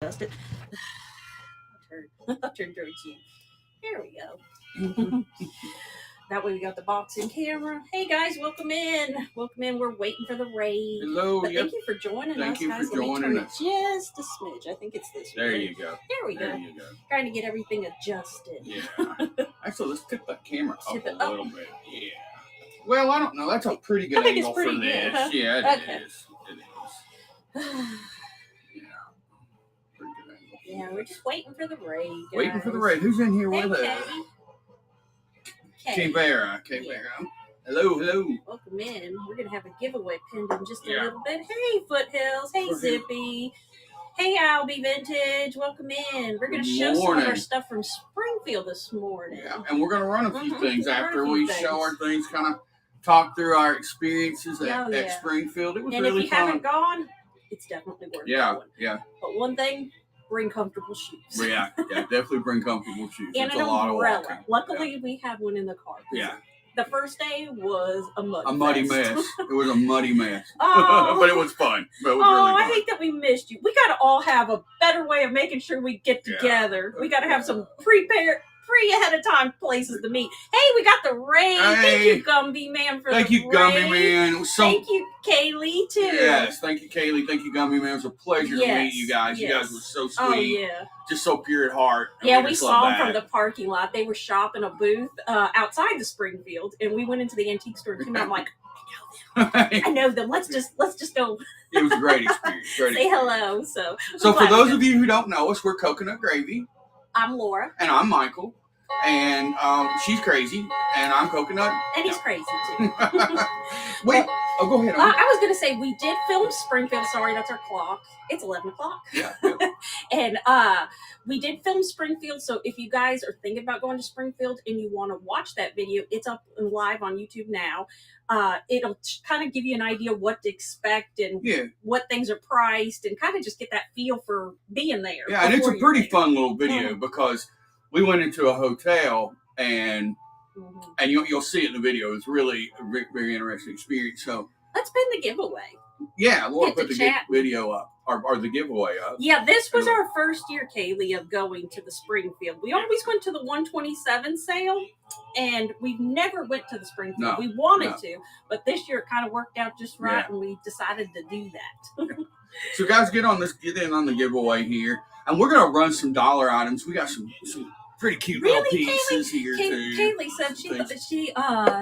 Justin. I'll turn towards you. There we go. That way we got the boxing camera. Hey guys, welcome in. Welcome in. We're waiting for the raid. Hello. But thank you for joining us, Thank you guys. for Let me joining turn us. it just a smidge. I think it's this way. There you go. There we go. There you go. Trying to get everything adjusted. Yeah. Actually, let's tip that camera up Tip it a up. little bit. Yeah. Well, I don't know. That's a pretty good I think it's angle pretty for good, this. huh? Yeah, Okay. it is. It is. Yeah. Pretty good angle. Yeah, we're just waiting for the raid. Guys. Waiting for the raid. Who's in here Hey, with us? Katie. Vera. Hello, hello. Welcome in. We're going to have a giveaway pinned in just a Yeah. little bit. Hey, Foothills. Hey, Foothills. Zippy. Hey, Albie Vintage. Welcome in. We're going to Good show some of our morning. stuff from Springfield this morning. Yeah, and we're going to run a few things Run a after few we things. show our things, kind of talk through our experiences Oh, at yeah. Springfield. It was And really if you fun. haven't gone, it's definitely worth Yeah, going. yeah. But one thing, bring comfortable shoes. Yeah, definitely bring comfortable shoes. And It's an a lot of umbrella. walking. Luckily, we have one in the car. Yeah. The first day was a Muddy fest. mess. It was a muddy mess. Oh. But it was fun. But it was Oh, really I fun. hate that we missed you. We got to all have a better way of making sure we get Yeah. together. We got to have some ahead of time places to meet. Hey, we got the raid. Thank Hey. you, Gumby Man, for Thank the you, Gummy raid. Man. It was so Thank you, Kaylee, too. Yes, thank you, Kaylee. Thank you, Gummy Man. It was a pleasure to Yes, meet you guys. You yes. guys were so sweet. Oh, yeah. Just so pure at heart. And Yeah, we just saw love them from that. the parking lot. They were shopping a booth outside the Springfield, and we went into the antique store, and I'm like, I know them. Let's just go It was a great experience. say hello. So For those of you who don't know us, we're Coconut Gravy, I'm Laura, and I'm Michael, and she's crazy, and I'm Coconut. and he's crazy too. Wait, go ahead. I was gonna say we did film Springfield. Sorry, that's our clock. It's 11 o'clock. Yeah. And we did film Springfield. So if you guys are thinking about going to Springfield and you want to watch that video, it's up and live on YouTube now. It'll kind of give you an idea what to expect and what things are priced, and kind of just get that feel for being there. Yeah, and it's a before pretty you're fun little video because we went into a hotel and you'll see it in the video. It's really a very interesting experience. So let's pin the giveaway. yeah, Laura Get put to the chat. video up or the giveaway up. Yeah, this was our first year, Kaylee, of going to the Springfield. We always went to the 127 sale, and we never went to the Springfield. No, we wanted to, but this year it kind of worked out just right, Yeah. and we decided to do that. So guys, get in on the giveaway here, and we're gonna run some dollar items. We got some pretty cute little pieces here too. Kaylee said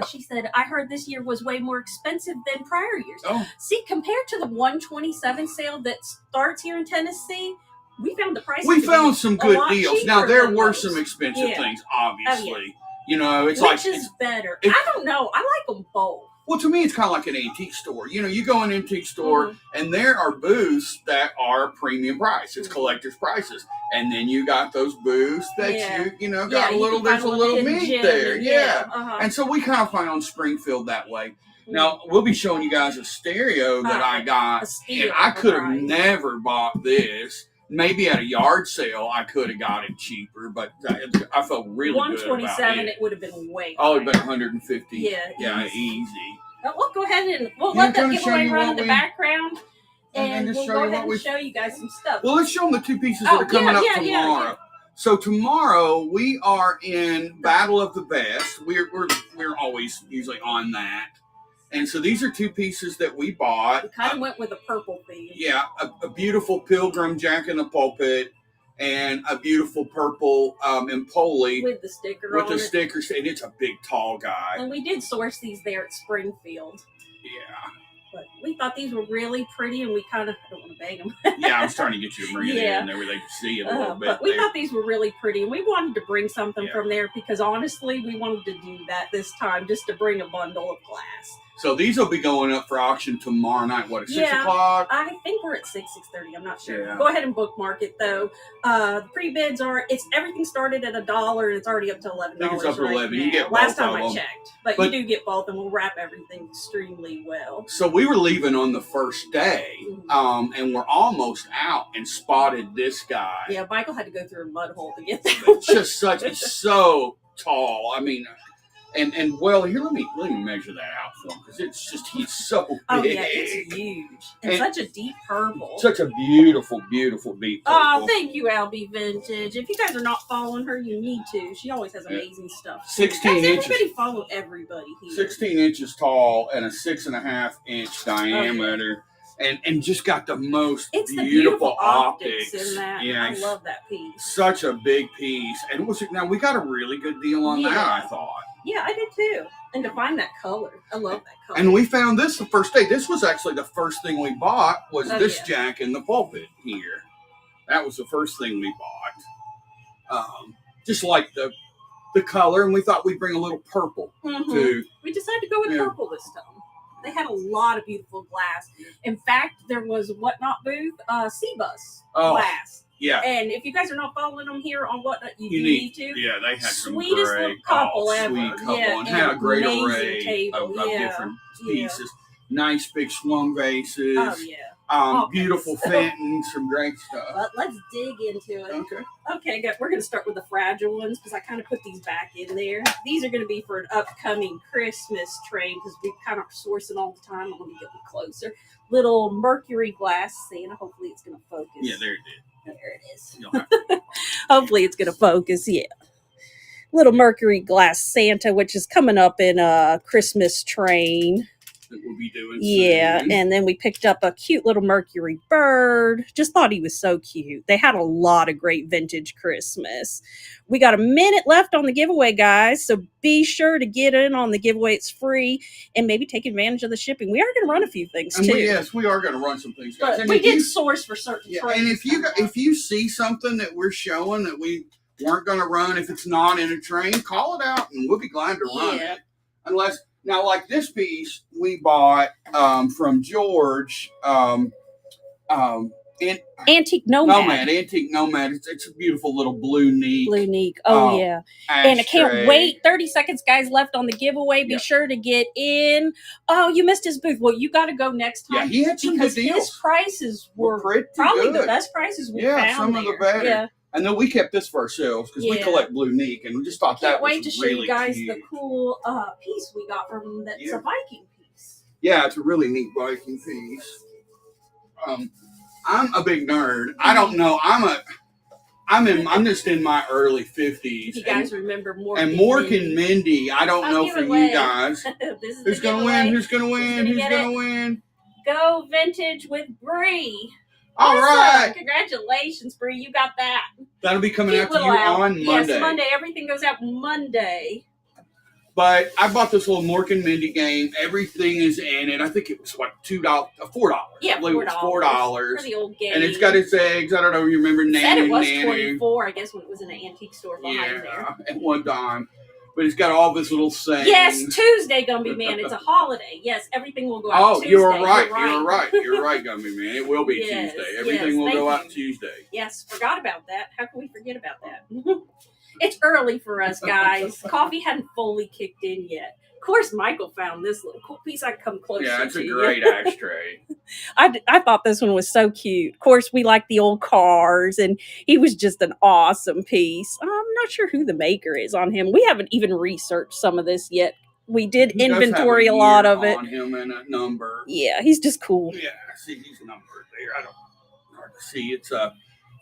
she said, I heard this year was way more expensive than prior years. Oh, See, compared to the 127 sale that starts here in Tennessee, we found the prices. we to found be some a good lot deals. Now cheaper there than were those. some expensive Yeah. things, obviously. Oh, yeah. You know, it's Which like is better. it- I don't know. I like them both. well, to me, it's kind of like an antique store. You know, you go in an antique store, and there are booths that are premium price. It's collector's prices, and then you got those booths that you know got a little. There's a little meat there, yeah. And so we kind of found Springfield that way. Now we'll be showing you guys a stereo that I got, a steal, and I could have right. never bought this. Maybe at a yard sale, I could have got it cheaper, but I felt really good about 127, it. it would have been way. Oh, it'd higher. been 150. Yeah, easy. We'll go ahead and we'll Yeah, let that kinda show giveaway you run what in the we- background, and just we'll show go you ahead what and show you guys some stuff. Well, let's show them the two pieces that are coming up tomorrow. Yeah. So tomorrow we are in Battle of the Best. We're always usually on that, and so these are two pieces that we bought. We kind of went with a purple theme. Yeah, a beautiful pilgrim Jack in the Pulpit, and a beautiful purple Empoli With the sticker with on the it. sticker, and it's a big tall guy. And we did source these there at Springfield. Yeah. But we thought these were really pretty, and we kind of, I don't want to bang them. Yeah, I was trying to get you to bring it in there where they could see it a little bit. But we there. thought these were really pretty, and we wanted to bring something Yeah. from there because honestly, we wanted to do that this time, just to bring a bundle of glass. So these will be going up for auction tomorrow night. What, at 6 Yeah. o'clock? I think we're at 6:30. I'm not sure. Yeah. Go ahead and bookmark it though. The pre-bids are. Everything started at $1, and it's already up to $11. I think it's up to right 11. now. You get Last both time of I them. checked, but you do get both, and we'll wrap everything extremely well. So we were leaving on the first day, and we're almost out and spotted this guy. Yeah, Michael had to go through a mud hole to get there. It's just so tall. I mean, And well, here let me measure that out for him because he's so big. Oh yeah, it's huge and such a deep purple. Such a beautiful deep purple. Oh, thank you, LB Vintage. If you guys are not following her, you need to. She always has amazing stuff. 16 inches. Everybody follow everybody here. 16 inches tall and a 6.5 inch diameter. And just got the most beautiful optics in that. Yeah, I love that piece. Such a big piece. And now we got a really good deal on that, I thought. Yeah, I did too. And to find that color. I love that color. And we found this the first day. This was actually the first thing we bought was this jack in the pulpit here. That was the first thing we bought. Just like the color, and we thought we'd bring a little purple too. We decided to go with purple this time. They had a lot of beautiful glass. In fact, there was Whatnot booth, C-Bus glass. Yeah. And if you guys are not following them here on Whatnot, you need to. Yeah, they had some sweetest great, little couple ever. Sweet couple, yeah, and had a great array of different pieces. Nice big swung vases. Oh yeah. Beautiful Fentons, some great stuff. But let's dig into it. Okay, good. We're going to start with the fragile ones because I kind of put these back in there. These are going to be for an upcoming Christmas train because we kind of source it all the time. I'm going to get them closer. Little mercury glass Santa. Hopefully it's going to focus. Yeah, there it is. There it is. Hopefully it's going to focus. Yeah. Little mercury glass Santa, which is coming up in a Christmas train. That we'll be doing soon. And then we picked up a cute little mercury bird. Just thought he was so cute. They had a lot of great vintage Christmas. We got a minute left on the giveaway, guys, so be sure to get in on the giveaway. It's free, and maybe take advantage of the shipping. We are going to run a few things too. Yes, we are going to run some things, guys. And we did source for certain trains. And if you see something that we're showing that we weren't going to run, if it's not in a train, call it out, and we'll be glad to run it. Unless. Now, like this piece, we bought from George, Antique Nomad. Antique Nomad. It's a beautiful little blue neek. Oh, yeah. And I can't wait. 30 seconds, guys, left on the giveaway. Be sure to get in. Oh, you missed his booth. Well, you got to go next time. Yeah, he had some good deals. His prices were probably the best prices we found. Yeah, some of the better. Yeah. And then we kept this for ourselves because we collect blue neek, and we just thought that was really cute. Can't wait to show you guys the cool piece we got from that. It's a Viking piece. Yeah, it's a really neat Viking piece. I'm a big nerd. I don't know. I'm just in my early 50s. You guys remember Mork and Mork and Mindy. I don't know for you guys. Who's gonna win? Who's gonna win? Who's gonna win? Go vintage with Bree. All right. Congratulations, Bree. You got that. That'll be coming out to you on Monday. Yes, Monday. Everything goes out Monday. But I bought this little Mork and Mindy game. Everything is in it. I think it was what, $4. Yeah, $4. $4 for the old game. And it's got its eggs. I don't know if you remember Nanu. Said it was $24. I guess when it was in an antique store behind there. At one time. But it's got all this little saying. Yes, Tuesday, Gumby Man. It's a holiday. Yes, everything will go out Tuesday. You're right. You're right, Gumby Man. It will be Tuesday. Everything will go out Tuesday. Yes, forgot about that. How can we forget about that? It's early for us, guys. Coffee hadn't fully kicked in yet. Of course, Michael found this little cool piece. I come closer. Yeah, it's a great ashtray. I thought this one was so cute. Of course, we like the old cars, and he was just an awesome piece. I'm not sure who the maker is on him. We haven't even researched some of this yet. We did inventory a lot of it. On him and a number. Yeah, he's just cool. Yeah, see, he's numbered there. I don't hard to see. It's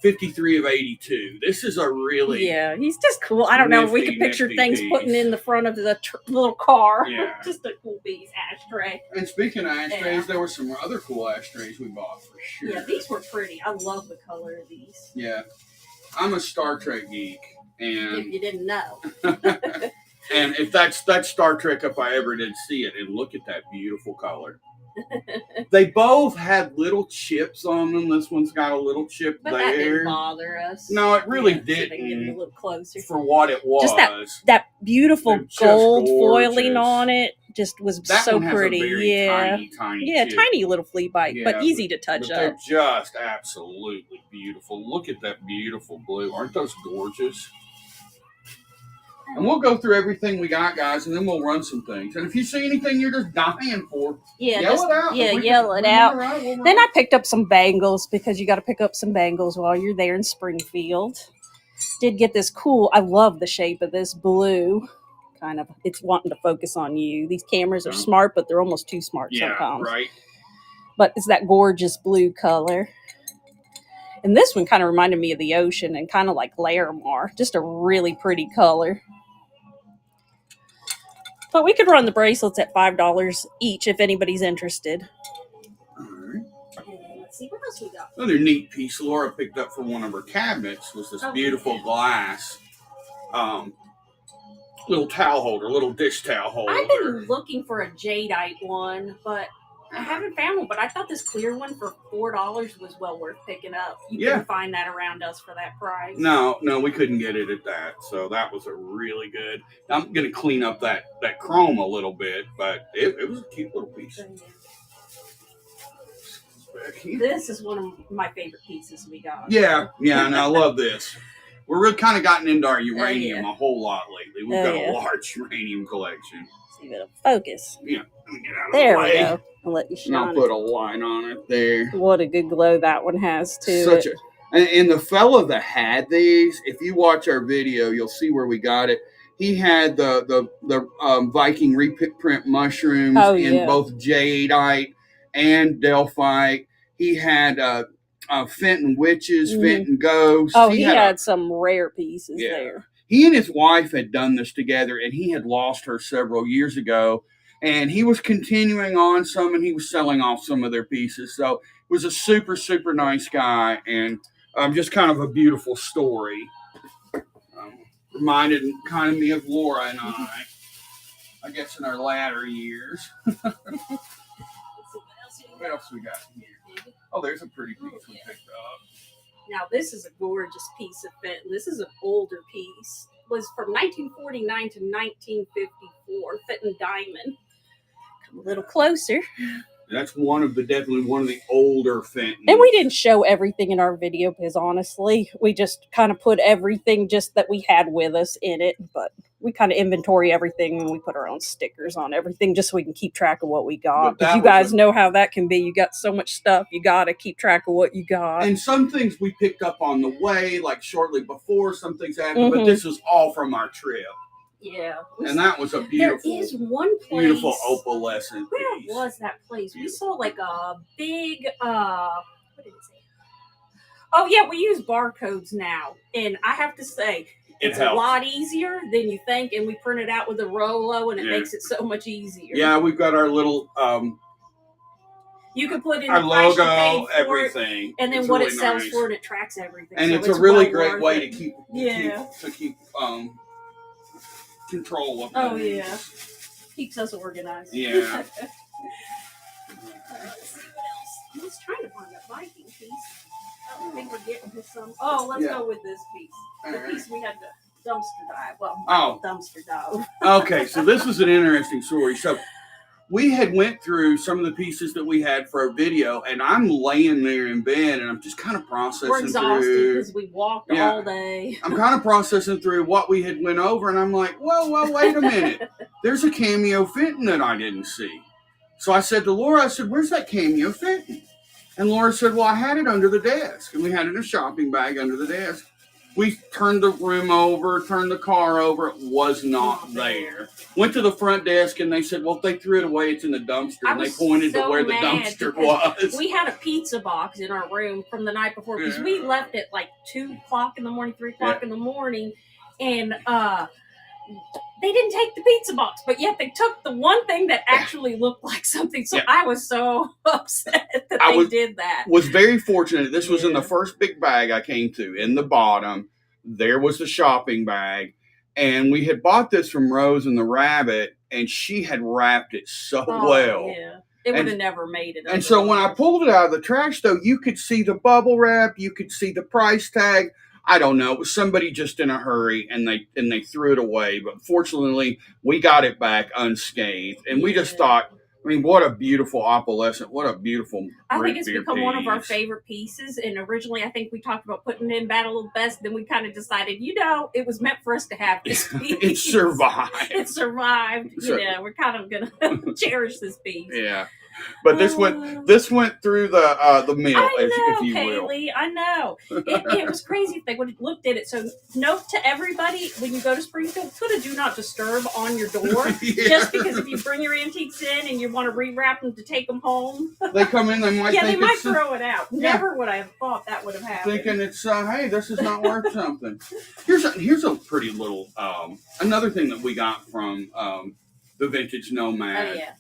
53 of 82. This is a really he's just cool. I don't know if we could picture things piece. Putting in the front of the little car. Yeah. Just a cool piece ashtray. And speaking of ashtrays, there were some other cool ashtrays we bought for sure. Yeah, these were pretty. I love the color of these. Yeah. I'm a Star Trek geek. And if you didn't know. And if that's Star Trek, if I ever did see it, and look at that beautiful color. They both had little chips on them. This one's got a little chip but there. That didn't bother us. No, it really didn't. So get a little closer. For what it was. Just that beautiful gold foiling on it just was that so one has pretty. A very tiny chip. Tiny little flea bite, but easy to touch up. They're just absolutely beautiful. Look at that beautiful blue. Aren't those gorgeous? And we'll go through everything we got, guys, and then we'll run some things. And if you see anything you're just dying for, yell it out. Yeah, yell it out. Then I picked up some bangles because you got to pick up some bangles while you're there in Springfield. Did get this cool, I love the shape of this blue. kind of, it's wanting to focus on you. These cameras are smart, but they're almost too smart sometimes. Right. But it's that gorgeous blue color. And this one kind of reminded me of the ocean and kind of like Larimar. Just a really pretty color. But we could run the bracelets at $5 each if anybody's interested. All right. Let's see what else we got. Another neat piece Laura picked up for one of her cabinets was this beautiful glass little towel holder, little dish towel holder. I've been looking for a jadeite one, but I haven't found one. But I thought this clear one for $4 was well worth picking up. You couldn't find that around us for that price. No, we couldn't get it at that. So that was a really good. I'm going to clean up that chrome a little bit, but it was a cute little piece. This is one of my favorite pieces we got. Yeah, and I love this. We're really kind of gotten into our uranium a whole lot lately. We've got a large uranium collection. See if it'll focus. Yeah, let me get out of there the way. We go. I'll let you shine. I'll put a line on it there. What a good glow that one has too. And the fella that had these, if you watch our video, you'll see where we got it. He had the Viking reprint mushrooms in both jadeite and delphite. He had Fenton witches, Fenton ghosts. Oh, he had some rare pieces there. He and his wife had done this together, and he had lost her several years ago. And he was continuing on some, and he was selling off some of their pieces. So he was a super, super nice guy, and just kind of a beautiful story. Reminded kind of me of Laura and I guess in our latter years. What else we got here? Oh, there's a pretty piece we picked up. Now, this is a gorgeous piece of Fenton. This is an older piece. It was from 1949 to 1954, Fenton diamond. Come a little closer. That's definitely one of the older Fentons. And we didn't show everything in our video because honestly, we just kind of put everything just that we had with us in it. But we kind of inventory everything and we put our own stickers on everything just so we can keep track of what we got. Because you guys know how that can be. You got so much stuff, you got to keep track of what you got. And some things we picked up on the way, like shortly before some things happened. But this was all from our trip. Yeah. And that was a beautiful, there is one place, beautiful opalescent where piece. Was that place? Beautiful. We saw like a big, what did it say? Oh, yeah, we use barcodes now. And I have to say, it's a lot easier than you think. And we print it out with a Rolo, and it makes it so much easier. Yeah, we've got our little... you can put in our the logo, everything. It, and then what it sells for, and it tracks everything. And so it's a really great way to keep control of things. Oh, yeah. Keeps us organized. Yeah. Let's see what else. I was trying to find that Viking piece. I don't think we're getting to some. Oh, let's go with this piece. The piece we had to dumpster dive. Well, dumpster dive. Okay, so this is an interesting story. So we had went through some of the pieces that we had for our video, and I'm laying there in bed, and I'm just kind of processing We're exhausted because we walked all day. I'm kind of processing through what we had went over, and I'm like, whoa, wait a minute. There's a cameo Fenton that I didn't see. So I said to Laura, where's that cameo Fenton? And Laura said, well, I had it under the desk. And we had it in a shopping bag under the desk. We turned the room over, turned the car over. It was not there. Went to the front desk, and they said, well, if they threw it away, it's in the dumpster. And they pointed to where the dumpster was. We had a pizza box in our room from the night before because we left at like 2 o'clock in the morning, 3 o'clock in the morning. And they didn't take the pizza box, but yet they took the one thing that actually looked like something. So I was so upset that they did that. Was very fortunate. This was in the first big bag I came to. In the bottom, there was the shopping bag. And we had bought this from Rose and the Rabbit, and she had wrapped it so well. Yeah. It would have never made it. And so when I pulled it out of the trash, though, you could see the bubble wrap. You could see the price tag. I don't know. It was somebody just in a hurry, and they threw it away. But fortunately, we got it back unscathed. And we just thought, I mean, what a beautiful opalescent. What a beautiful I think it's become one of our favorite pieces. And originally, I think we talked about putting it in Battle of the Best. Then we kind of decided, it was meant for us to have this piece. It survived. It survived. We're kind of going to cherish this piece. Yeah. But this went through the mill, if you Kaylee, will. I know. It was crazy if they would have looked at it. So note to everybody, when you go to Springfield, put a do not disturb on your door. Yeah. Just because if you bring your antiques in and you want to rewrap them to take them home. They come in, they might they might throw it out. Yeah. Never would I have thought that would have happened. Thinking it's, hey, this is not worth something. Here's a pretty little, another thing that we got from the Vintage Nomad. Oh, yeah.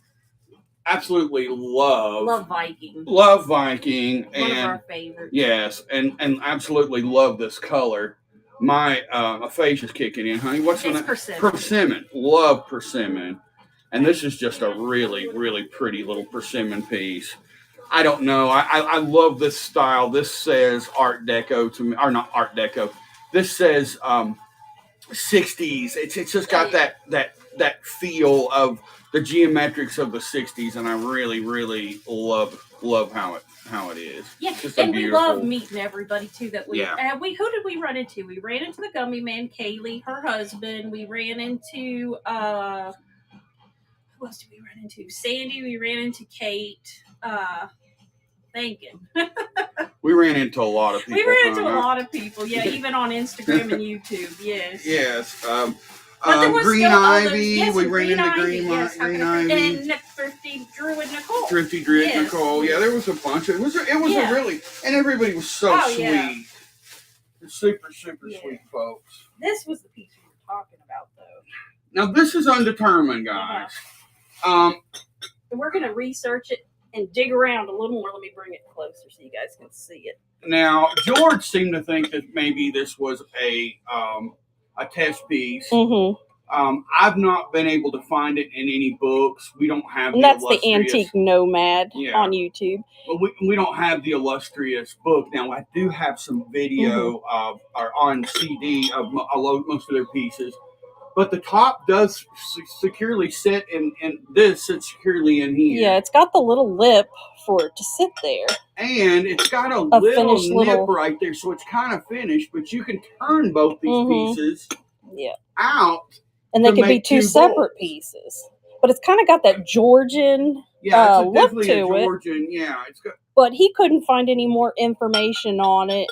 Absolutely love Viking. Love Viking. One of our favorites. Yes, and absolutely love this color. My aphasia's kicking in, honey. What's the name? Persimmon. Love persimmon. And this is just a really, really pretty little persimmon piece. I don't know. I love this style. This says Art Deco to me, or not Art Deco. This says 60s. It's just got that feel of the geometrics of the 60s, and I really, really love how it is. Yeah, and we love meeting everybody too. That we who did we run into? We ran into the Gummy Man, Kaylee, her husband. We ran into who else did we run into? Sandy. We ran into Kate. Thinking. We ran into a lot of people. A lot of people. Yeah, even on Instagram and YouTube. Yes. Yes. Green Ivy. Yes, we ran into Green Ivy. And Thrifty Drew and Nicole. Thrifty Drew and Nicole. Yeah, there was a bunch. It was a really, and everybody was so sweet. Yeah. Super sweet folks. This was the piece we were talking about, though. Now this is undetermined, guys. We're gonna research it and dig around a little more. Let me bring it closer so you guys can see it. Now George seemed to think that maybe this was a test piece. Mm-hmm. I've not been able to find it in any books. We don't have. And that's the Antique Nomad on YouTube. But we don't have the illustrious book. Now I do have some video or on CD of most of their pieces. But the top does securely sit and this sits securely in here. Yeah, it's got the little lip for it to sit there. And it's got a little nip right there, so it's kind of finished, but you can turn both these pieces out. And they can be two separate pieces. But it's kind of got that Georgian look to Georgian, it. Yeah, it's good. But he couldn't find any more information on it.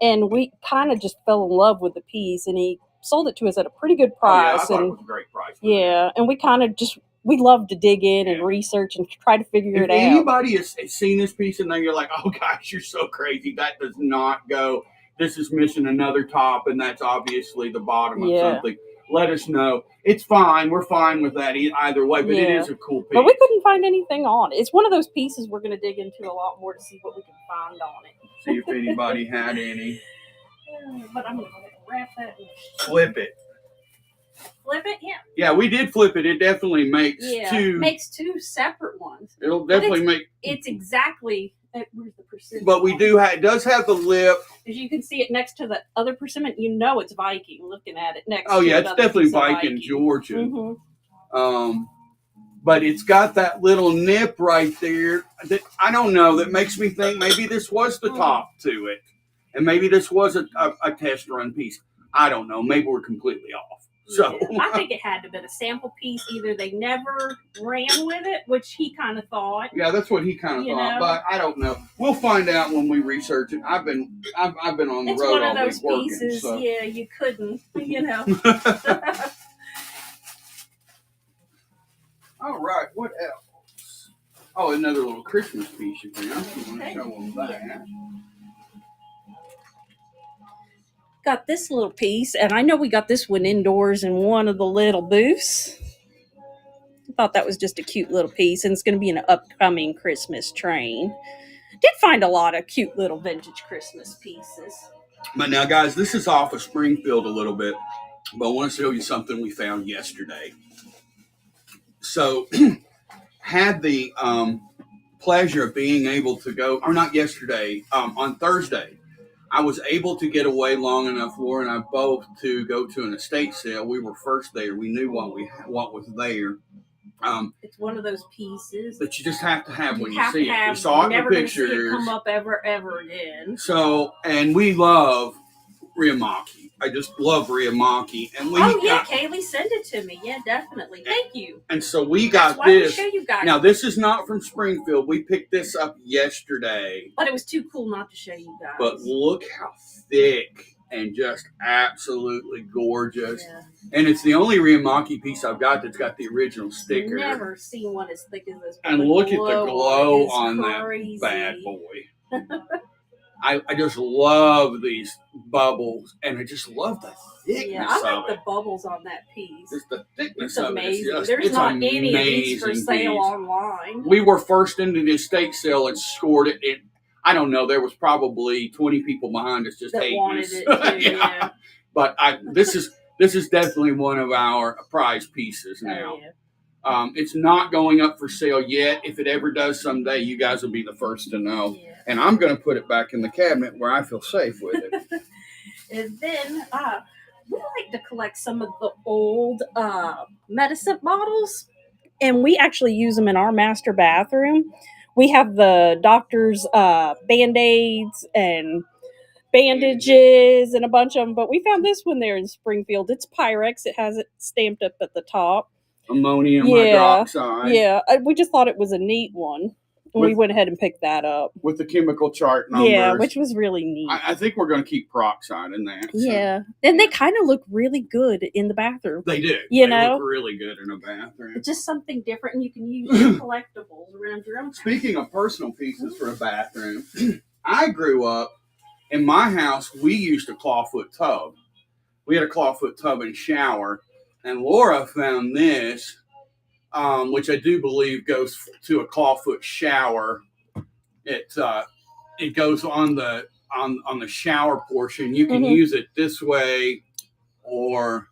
And we kind of just fell in love with the piece, and he sold it to us at a pretty good price. I thought it was a great price. Yeah, and we kind of we love to dig in and research and try to figure it out. If anybody has seen this piece and then you're like, oh gosh, you're so crazy, that does not go. This is missing another top, and that's obviously the bottom of something. Let us know. It's fine. We're fine with that either way, but it is a cool piece. But we couldn't find anything on it. It's one of those pieces we're going to dig into a lot more to see what we can find on it. See if anybody had any. But I'm going to wrap that in. Flip it. Flip it? Yeah. Yeah, we did flip it. It definitely makes two. It makes two separate ones. It'll definitely make. It's exactly. Where's the persimmon? But we do have. It does have the lip. As you can see it next to the other persimmon, you know it's Viking. Looking at it next. Oh yeah, it's definitely Viking Georgian. But it's got that little nip right there. That I don't know. That makes me think maybe this was the top to it, and maybe this was a test run piece. I don't know. Maybe we're completely off. So I think it had to have been a sample piece. Either they never ran with it, which he kind of thought. Yeah, that's what he kind of thought. But I don't know. We'll find out when we research it. I've been on the road all week working. It's one of those pieces. So. Yeah, you couldn't. All right. What else? Oh, another little Christmas piece you found. You want to show them that? Got this little piece, and I know we got this one indoors in one of the little booths. I thought that was just a cute little piece, and it's going to be an upcoming Christmas train. Did find a lot of cute little vintage Christmas pieces. But now, guys, this is off of Springfield a little bit, but I want to show you something we found yesterday. So, had the pleasure of being able to go, or not yesterday, on Thursday. I was able to get away long enough, Laura and I both, to go to an estate sale. We were first there. We knew what was there. It's one of those pieces that you just have to have when you see it. We saw it in the pictures. Never come up ever again. So, and we love Riamaki. I just love Riamaki. And Kaylee, send it to me. Yeah, definitely. Thank you. And so we got this. Show you guys. Now this is not from Springfield. We picked this up yesterday. But it was too cool not to show you guys. But look how thick and just absolutely gorgeous. Yeah. And it's the only Riamaki piece I've got that's got the original sticker. Never seen one as thick as this. And look at the glow on that bad boy. I just love these bubbles, and I just love the thickness I like the bubbles on that piece. Just the thickness of amazing. It. There's not any of these for sale online. We were first into the estate sale and scored it. I don't know. There was probably 20 people behind us just that hating wanted us. It too, yeah. But this is definitely one of our prize pieces now. Oh, yeah. It's not going up for sale yet. If it ever does someday, you guys will be the first to know. Yeah. And I'm going to put it back in the cabinet where I feel safe with it. And then we like to collect some of the old medicine bottles, and we actually use them in our master bathroom. We have the doctor's Band-Aids and bandages and a bunch of them, but we found this one there in Springfield. It's Pyrex. It has it stamped up at the top. Ammonium hydroxide. Yeah, we just thought it was a neat one. We went ahead and picked that up. With the chemical chart numbers. Yeah, which was really neat. I think we're going to keep peroxide in that. So. Yeah. And they kind of look really good in the bathroom. They do. They look really good in a bathroom. It's just something different, and you can use your collectibles around your own house. Speaking of personal pieces for a bathroom, I grew up, in my house, we used a clawfoot tub. We had a clawfoot tub and shower, and Laura found this. Which I do believe goes to a clawfoot shower. It goes on the shower portion. You can use it this way or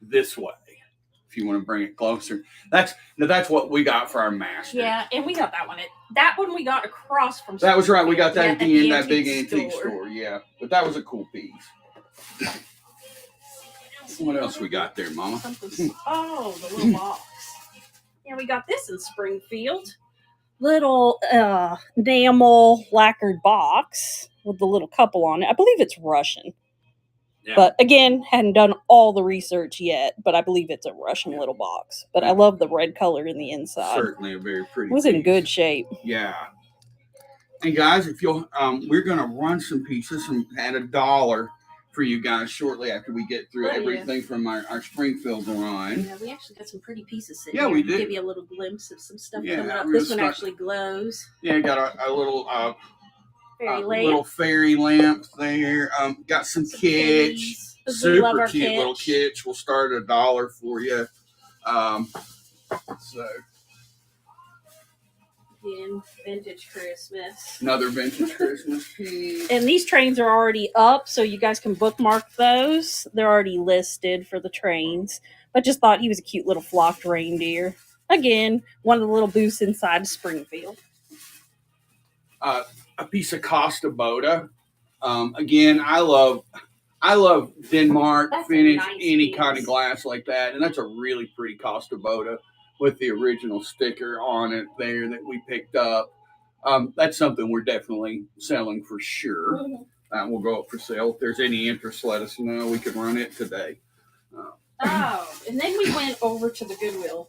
this way if you want to bring it closer. That's what we got for our master. Yeah, and we got that one. That one we got across from. That was right. We got that at the end, that big antique store. Yeah, but that was a cool piece. What else we got there, Mama? Oh, the little box. Yeah, we got this in Springfield. Little enamel lacquered box with the little couple on it. I believe it's Russian. Yeah. But again, hadn't done all the research yet, but I believe it's a Russian little box. But I love the red color in the inside. Certainly a very pretty It was in good shape. Yeah. And guys, if you'll, we're going to run some pieces at $1 for you guys shortly after we get through everything from our Springfield line. Yeah, we actually got some pretty pieces in here. Yeah, we did. Give you a little glimpse of some stuff coming up. This one actually glows. Yeah, got a little little fairy lamp there. Got some kitsch. Super cute little kitsch. We'll start at $1 for you. So. Again, vintage Christmas. Another vintage Christmas piece. And these trains are already up, so you guys can bookmark those. They're already listed for the trains. But just thought he was a cute little flocked reindeer. Again, one of the little booths inside of Springfield. A piece of Costa Boda. Again, I love Denmark finish, any kind of glass like that. And that's a really pretty Costa Boda with the original sticker on it there that we picked up. That's something we're definitely selling for sure. We'll go up for sale. If there's any interest, let us know. We could run it today. And then we went over to the Goodwill.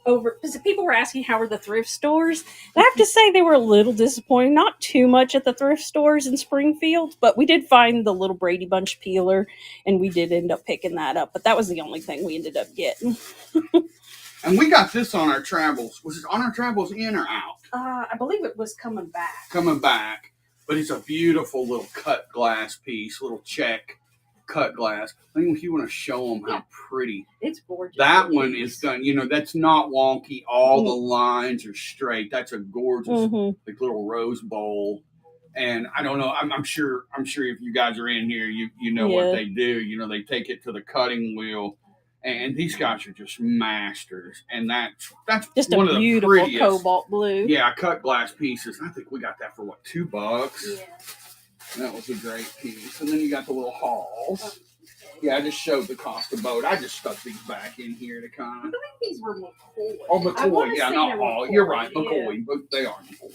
Because people were asking how were the thrift stores. And I have to say they were a little disappointing. Not too much at the thrift stores in Springfield, but we did find the little Brady Bunch peeler, and we did end up picking that up. But that was the only thing we ended up getting. And we got this on our travels. Was it on our travels in or out? I believe it was coming back. Coming back. But it's a beautiful little cut glass piece, little check cut glass. I think if you want to show them how pretty. It's gorgeous. That one is done. That's not wonky. All the lines are straight. That's a gorgeous like little rose bowl. And I don't know. I'm sure if you guys are in here, you know what they do. They take it to the cutting wheel. And these guys are just masters, and that's just one a of the beautiful prettiest, cobalt blue. Yeah, cut glass pieces. I think we got that for $2. Yeah, that was a great piece. And then you got the little halls. Yeah, I just showed the Costa boat. I just stuck these back in here to kind of. I think these were McCoy. Oh, McCoy. Yeah, not Hall. You're right, McCoy, but they are McCoy.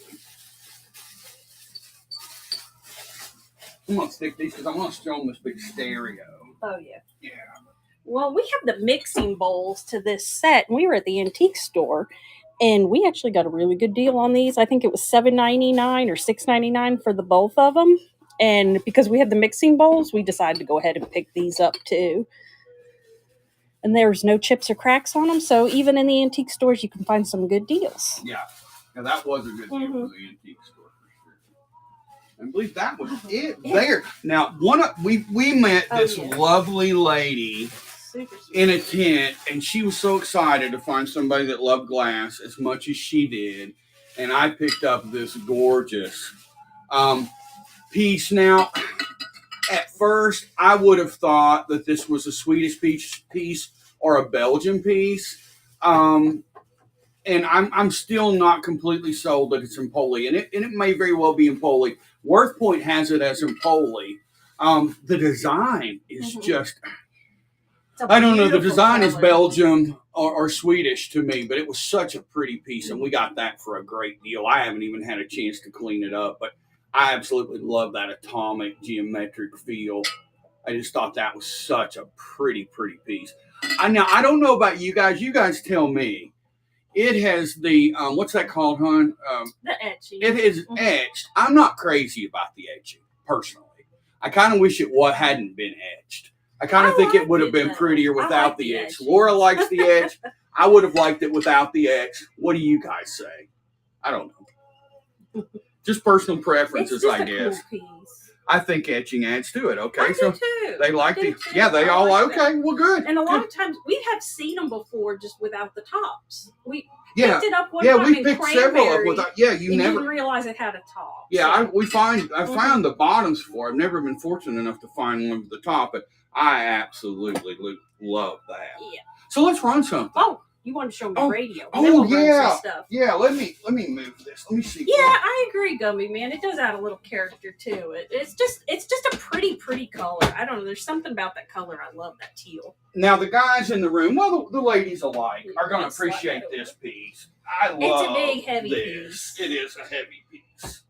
I'm going to stick these because I'm going to show them this big stereo. Oh, yeah. Yeah. Well, we have the mixing bowls to this set. We were at the antique store, and we actually got a really good deal on these. I think it was $7.99 or $6.99 for the both of them. And because we had the mixing bowls, we decided to go ahead and pick these up too. And there's no chips or cracks on them, so even in the antique stores, you can find some good deals. Yeah, that was a good deal for the antique store. I believe that was it there. Now, we met this lovely lady in a tent, and she was so excited to find somebody that loved glass as much as she did. And I picked up this gorgeous piece. Now, at first, I would have thought that this was a Swedish piece or a Belgian piece. And I'm still not completely sold that it's in Poli, and it may very well be in Poli. Worth Point has it as in Poli. The design is just, I don't know, the design is Belgium or Swedish to me, but it was such a pretty piece, and we got that for a great deal. I haven't even had a chance to clean it up, but I absolutely love that atomic geometric feel. I just thought that was such a pretty piece. Now, I don't know about you guys. You guys tell me. It has the, what's that called, hon? The etching. It is etched. I'm not crazy about the etching, personally. I kind of wish it hadn't been etched. I kind of think it would have been prettier without the etch. Laura likes the etch. I would have liked it without the etch. What do you guys say? I don't know. Just personal preferences, I guess. Cool piece. I think etching adds to it. Okay, so too. They like the, yeah, they all like okay. That. Well, good. And a lot of times we have seen them before just without the tops. We picked it up one time we picked several up without. Yeah, you never didn't realize it had a top. Yeah, so. I found the bottoms for. I've never been fortunate enough to find one with the top, but I absolutely love that. Yeah. So let's run something. Oh. You want to show me the radio. Yeah. Let me move this. Let me see. Yeah, I agree, Gumby Man. It does add a little character to it. It's just a pretty color. I don't know. There's something about that color. I love that teal. Now the guys in the room, well, the ladies alike, are going to appreciate this piece. I love it's a big, heavy piece. It is a heavy piece.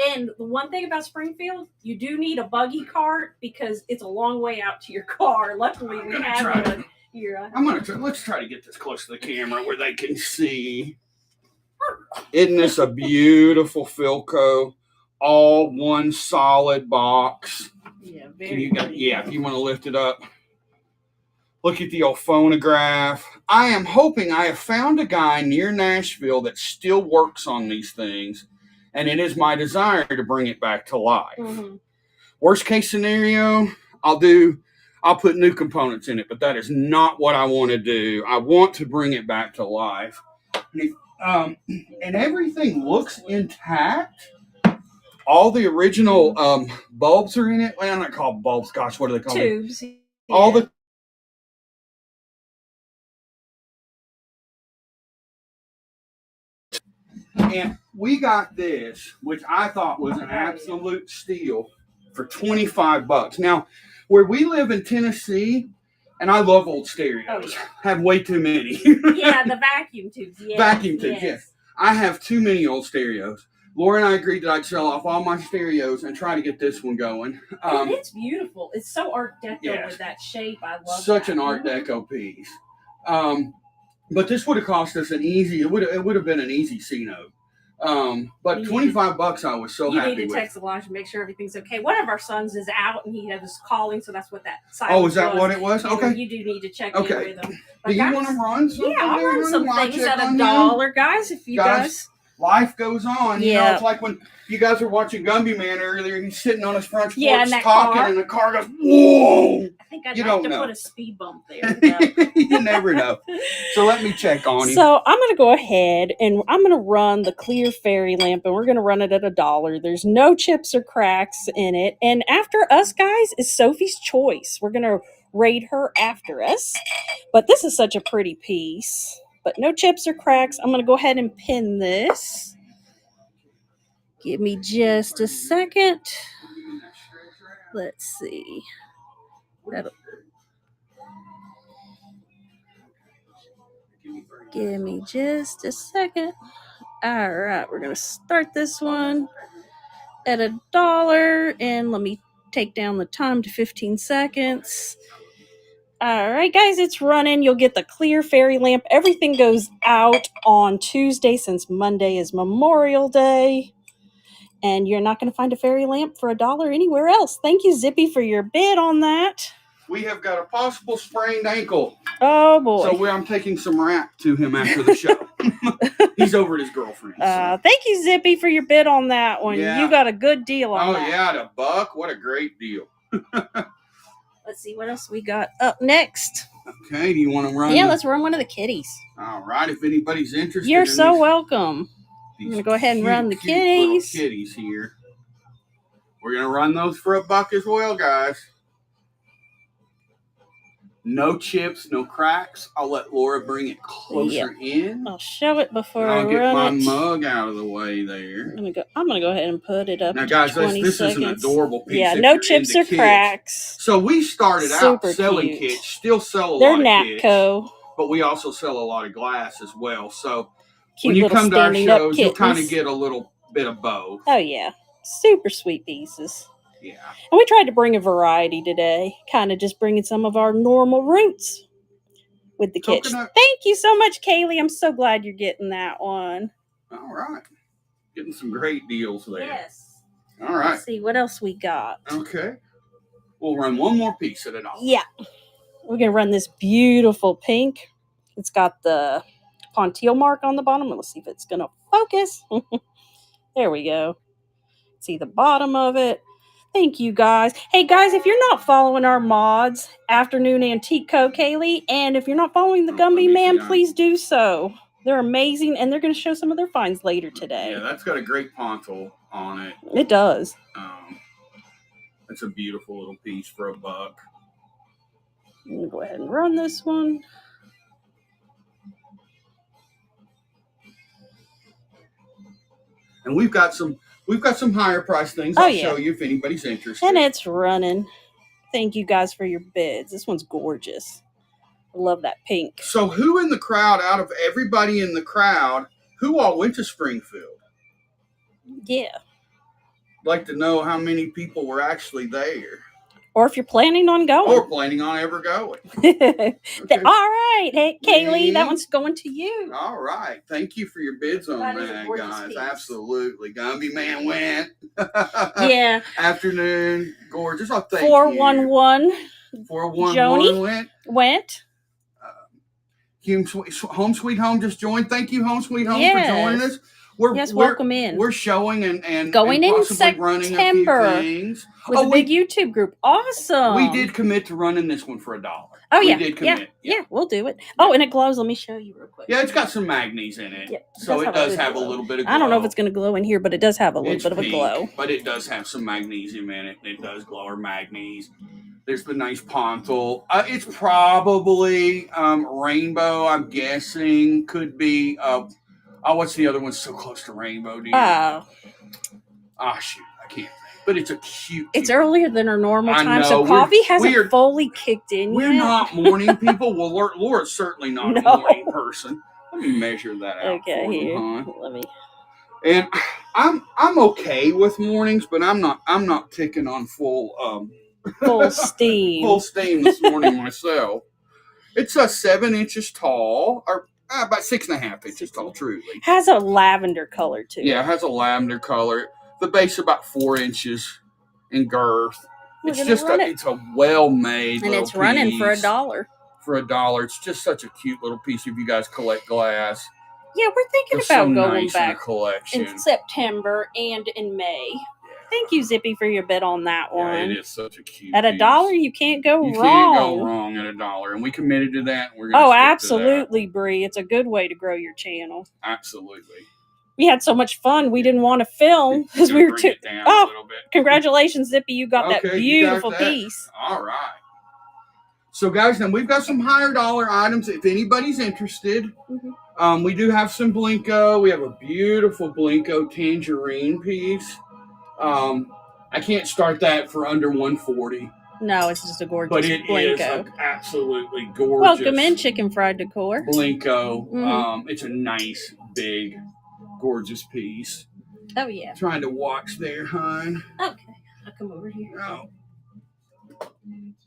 And the one thing about Springfield, you do need a buggy cart because it's a long way out to your car. Luckily, we have one. Let's try to get this close to the camera where they can see. Isn't this a beautiful Philco? All one solid box. Yeah, if you want to lift it up. Look at the old phonograph. I am hoping I have found a guy near Nashville that still works on these things, and it is my desire to bring it back to life. Mm-hmm. Worst case scenario, I'll put new components in it, but that is not what I want to do. I want to bring it back to life. And everything looks intact. All the original bulbs are in it. Well, I'm not called bulbs. Gosh, what are they called? Tubes. Yeah. All the and we got this, which I thought was an absolute steal, for $25. Now, where we live in Tennessee, and I love old stereos, have way too many. Yeah, the vacuum tubes. Yes, vacuum tubes, yes. I have too many old stereos. Laura and I agreed that I'd sell off all my stereos and try to get this one going. And it's beautiful. It's so Art Deco with that shape. I love such an Art Deco piece. But this would have cost us it would have been an easy C-note. But $25, I was so happy with. You need to text Elijah and make sure everything's okay. One of our sons is out and he was calling, so that's what that silence was. Oh, is that what it was? Okay. You do need to check in with him. But do you want to run something? Yeah, I'll run some things at $1, guys, if you guys. Life goes on. You know, it's like when you guys were watching Gumby Man earlier, he's sitting on his front porch talking, and the car goes, whoa! I think I'd have to put a speed bump there. You never know. So let me check on him. So I'm going to go ahead, and I'm going to run the clear fairy lamp, and we're going to run it at $1. There's no chips or cracks in it. And after us, guys, is Sophie's Choice. We're going to rate her after us. But this is such a pretty piece. But no chips or cracks. I'm going to go ahead and pin this. Give me just a second. Let's see. Give me just a second. All right, we're going to start this one at $1. And let me take down the time to 15 seconds. All right, guys, it's running. You'll get the clear fairy lamp. Everything goes out on Tuesday since Monday is Memorial Day. And you're not going to find a fairy lamp for $1 anywhere else. Thank you, Zippy, for your bid on that. We have got a possible sprained ankle. Oh, boy. So I'm taking some rap to him after the show. He's over at his girlfriend's. So. Thank you, Zippy, for your bid on that one. Yeah. You got a good deal on that. Oh, yeah, the buck. What a great deal. Let's see what else we got up next. Okay, do you want to run? Yeah, let's run one of the kitties. All right, if anybody's interested. You're so welcome. I'm going to go ahead and run the kitties. Kitties here. We're going to run those for $1 as well, guys. No chips, no cracks. I'll let Laura bring it closer in. I'll show it before I run it. I'll get my mug out of the way there. I'm gonna go ahead and put it up. Now, guys, this is an adorable piece. Yeah, no chips or cracks. So we started out selling kits. Still sell a lot of kits. They're Natco. But we also sell a lot of glass as well. So when you come to our shows, you'll kind of get a little bit of both. Oh, yeah. Super sweet pieces. Yeah. And we tried to bring a variety today, kind of just bringing some of our normal roots with the kits. Thank you so much, Kaylee. I'm so glad you're getting that one. All right. Getting some great deals there. Yes. All right. Let's see what else we got. Okay. We'll run one more piece at it all. Yeah. We're going to run this beautiful pink. It's got the Pontiel mark on the bottom. Let's see if it's going to focus. There we go. See the bottom of it. Thank you, guys. Hey, guys, if you're not following our mods, Afternoon Antique Co. Kaylee, and if you're not following the Gumby Man, please do so. They're amazing, and they're going to show some of their finds later today. Yeah, that's got a great pontil on it. It does. It's a beautiful little piece for $1. I'm going to go ahead and run this one. And we've got some higher price things. I'll show you if anybody's interested. And it's running. Thank you guys for your bids. This one's gorgeous. I love that pink. So who in the crowd, out of everybody in the crowd, who all went to Springfield? Yeah. I'd like to know how many people were actually there. Or if you're planning on going. Or planning on ever going. Okay. All right. Hey, Kaylee, that one's going to you. All right. Thank you for your bids on that, guys. Piece. Absolutely. Gumby Man went. Yeah. Afternoon. Gorgeous. Oh, thank 411. 411 went. Home Sweet Home just joined. Thank you, Home Sweet Home, for joining us. Welcome in. We're showing and going and in September running a few things. With a big YouTube group. Awesome. We did commit to running this one for $1. Oh, yeah. We did commit. Yeah, we'll do it. Oh, and it glows. Let me show you real quick. Yeah, it's got some magnes in it. Yeah, so it does have a little bit of glow. I don't know if it's going to glow in here, but it does have a little bit of a glow. But it does have some magnesium in it. It does glow, or magnesium. There's the nice pontil. It's probably rainbow, I'm guessing. Could be... what's the other one so close to rainbow? Do you know? Shoot, I can't think. But it's a cute. It's earlier than our normal time, so coffee hasn't fully kicked in yet. We're not morning people. Well, Laura's certainly not a morning person. Let me measure that out. Okay, here. Let me. And I'm okay with mornings, but I'm not ticking on full steam. Full steam this morning myself. It's 7 inches tall, or about 6.5 inches tall, truly. Has a lavender color to it. Yeah, it has a lavender color. The base about 4 inches in girth. It's a well-made and it's running for $1. For $1, it's just such a cute little piece. If you guys collect glass, yeah, we're thinking about going back in September and in May. Yeah. Thank you, Zippy, for your bid on that one. It is such a cute. At $1, you can't go wrong. You can't go wrong at $1, and we committed to that. And we're going to absolutely, Bree. It's a good way to grow your channel. Absolutely. We had so much fun. We didn't want to film because we were too. Congratulations, Zippy! You got that beautiful piece. All right. So, guys, then we've got some higher dollar items. If anybody's interested, we do have some Blinko. We have a beautiful Blinko tangerine piece. I can't start that for under $140. No, it's just a gorgeous Blinko. But it Blinko. Is absolutely gorgeous. Welcome in, Chicken Fried Decor. Blinko. It's a nice, big, gorgeous piece. Oh, yeah. Trying to watch there, hon. Okay. I'll come over here. Oh,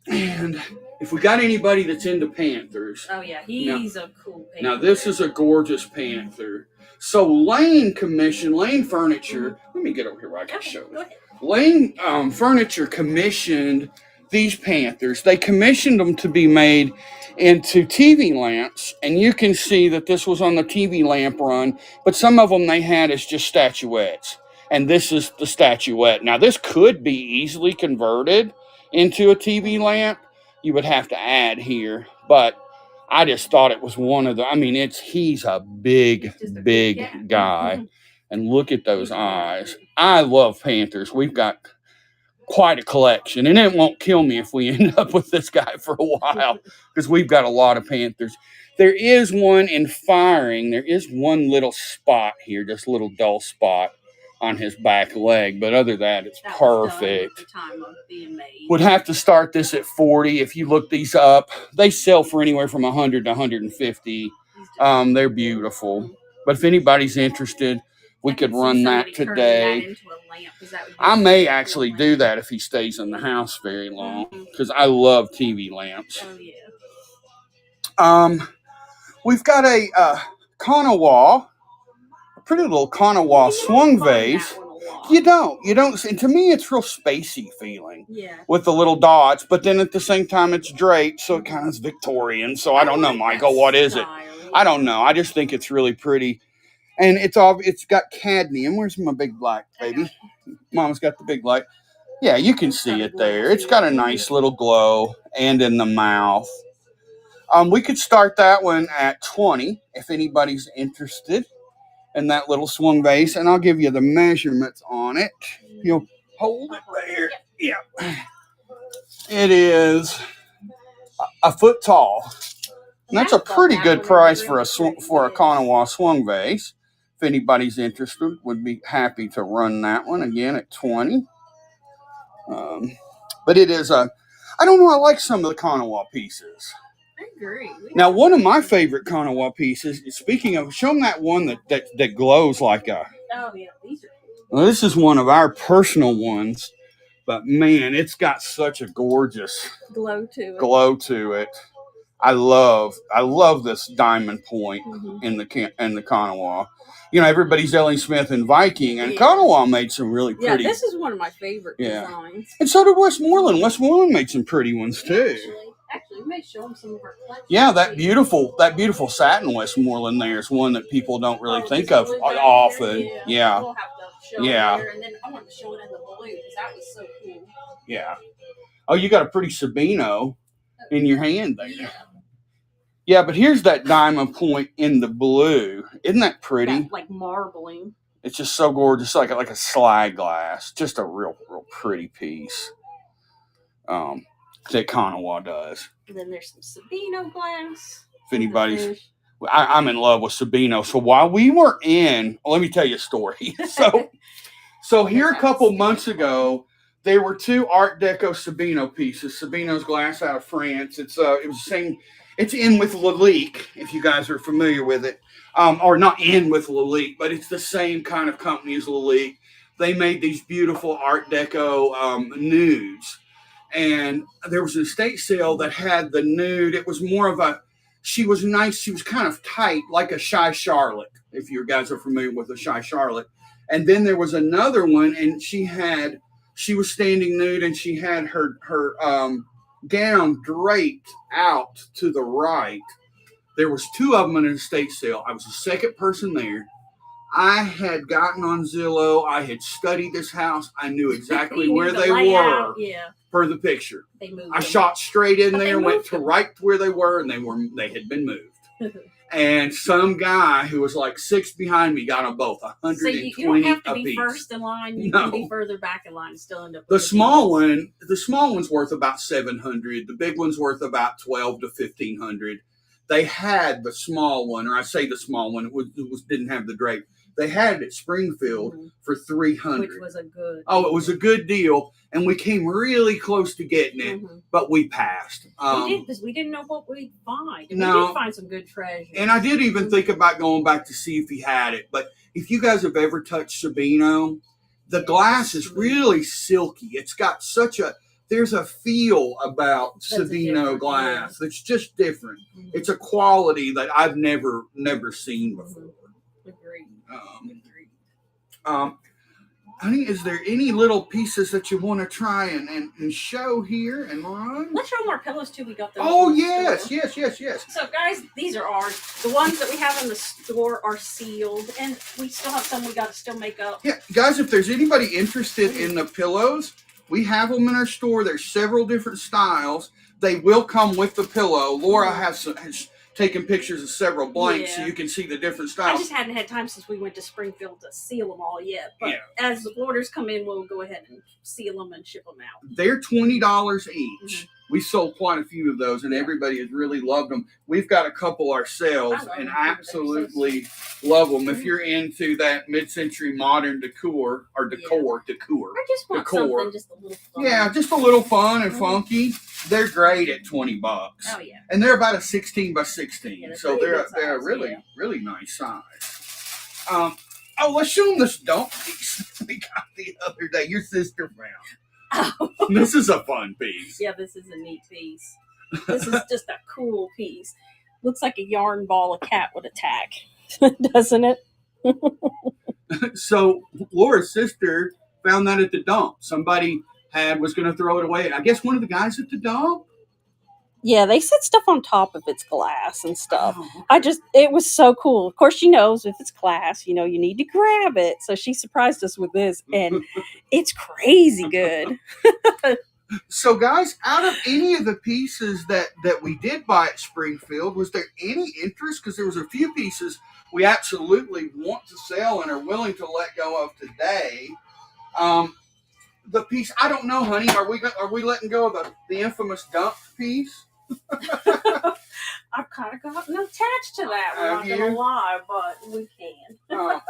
And if we got anybody that's into panthers. Oh, yeah. He's a cool panther. Now, this is a gorgeous panther. So, Lane Furniture. Let me get over here where I can show you. Lane Furniture commissioned these panthers. They commissioned them to be made into TV lamps. And you can see that this was on the TV lamp run. But some of them they had as just statuettes. And this is the statuette. Now, this could be easily converted into a TV lamp. You would have to add here. But I just thought it was one of the, he's a big guy. And look at those eyes. I love panthers. We've got quite a collection. And it won't kill me if we end up with this guy for a while. Because we've got a lot of panthers. There is one in firing. There is one little spot here. Just a little dull spot on his back leg, but other than that, it's perfect. Would have to start this at 40. If you look these up, they sell for anywhere from 100 to 150. They're beautiful. But if anybody's interested, we could run that today. I may actually do that if he stays in the house very long, because I love TV lamps. Oh, yeah. We've got a Kanawha. Pretty little Kanawha swung vase. You don't. And to me, it's real spacey feeling. Yeah. With the little dots, but then at the same time, it's draped, so it kind of is Victorian. So I don't know, Michael. What is it? I don't know. I just think it's really pretty, and it's got cadmium. Where's my big light, baby? Mama's got the big light. Yeah, you can see it there. It's got a nice little glow, and in the mouth. We could start that one at 20 if anybody's interested. And that little swung vase, and I'll give you the measurements on it. You'll hold it there. Yeah. It is a foot tall. And that's a pretty good price for a Kanawha swung vase. If anybody's interested, would be happy to run that one again at 20. But it is I don't know, I like some of the Kanawha pieces. I agree. Now, one of my favorite Kanawha pieces, speaking of, show them that one that glows like a... Oh, yeah, these are cool. Well, this is one of our personal ones, but man, it's got such a gorgeous glow to it. I love this diamond point in the Kanawha. Everybody's Ellie Smith and Viking, and Kanawha made some really pretty... Yeah, this is one of my favorite designs. And so did Westmoreland. Westmoreland made some pretty ones, too. Actually, we may show them some of our collections. Yeah, that beautiful satin Westmoreland there is one that people don't really think of often. Yeah. We'll have to show it there, and then I wanted to show it in the blue because that was so cool. Yeah. Oh, you got a pretty Sabino in your hand there. Yeah, but here's that diamond point in the blue. Isn't that pretty? That, like marbling. It's just so gorgeous, like a slide glass. Just a real pretty piece. That Kanawha does. And then there's some Sabino glass. If anybody's, I'm in love with Sabino. So while we were let me tell you a story. So here a couple months ago, there were two Art Deco Sabino pieces. Sabino's glass out of France. It was the same. It's in with Lalique, if you guys are familiar with it, or not in with Lalique, but it's the same kind of company as Lalique. They made these beautiful Art Deco nudes. And there was an estate sale that had the nude. It was more of she was nice. She was kind of tight, like a Shy Charlotte, if you guys are familiar with a Shy Charlotte. And then there was another one, and she was standing nude, and she had her gown draped out to the right. There was two of them in an estate sale. I was the second person there. I had gotten on Zillow. I had studied this house. I knew exactly where they were for the picture. I shot straight in there, went to right to where they were, and they had been moved. And some guy who was like 6 behind me got them both, 120 so you don't have to apiece. be first in line. You can be further back in line and still end up. The small one's worth about $700. The big one's worth about $1,200 to $1,500. They had the small one, or I say the small one, it didn't have the drape. They had it at Springfield for $300, which was a good. It was a good deal, and we came really close to getting it, but we passed. We did because we didn't know what we'd find. And we did find some good treasure. And I did even think about going back to see if he had it. But if you guys have ever touched Sabino, the glass is really silky. It's got such a there's a feel about Savino glass that's just different. Mm-hmm. It's a quality that I've never seen before. Mm-hmm. Agreed. Honey, is there any little pieces that you want to try and show here and run? Let's show them our pillows too. We got those. Oh, yes. So, guys, these are ours. The ones that we have in the store are sealed, and we still have some we got to still make up. Yeah, guys, if there's anybody interested in the pillows, we have them in our store. There's several different styles. They will come with the pillow. Laura has taken pictures of several blanks so you can see the different styles. I just hadn't had time since we went to Springfield to seal them all yet. But as the orders come in, we'll go ahead and seal them and ship them out. They're $20 each. We sold quite a few of those, and everybody has really loved them. We've got a couple ourselves and absolutely love them. If you're into that mid-century modern decor, or decor. I just want something just a little fun. Yeah, just a little fun and funky. They're great at $20. Oh, yeah. And they're about a 16 by 16. So they're a really nice size. Let's show them this dump piece we got the other day. Your sister found. Oh. This is a fun piece. Yeah, this is a neat piece. This is just a cool piece. Looks like a yarn ball a cat would attack, doesn't it? So Laura's sister found that at the dump. Somebody was going to throw it away. I guess one of the guys at the dump. Yeah, they set stuff on top of its glass and stuff. Oh, okay. It was so cool. Of course, she knows if it's glass, you need to grab it. So she surprised us with this, and it's crazy good. So, guys, out of any of the pieces that we did buy at Springfield, was there any interest? Because there was a few pieces we absolutely want to sell and are willing to let go of today. The piece, I don't know, honey. Are we letting go of the infamous dump piece? I've kind of gotten attached to that. I'm not gonna lie, but we can.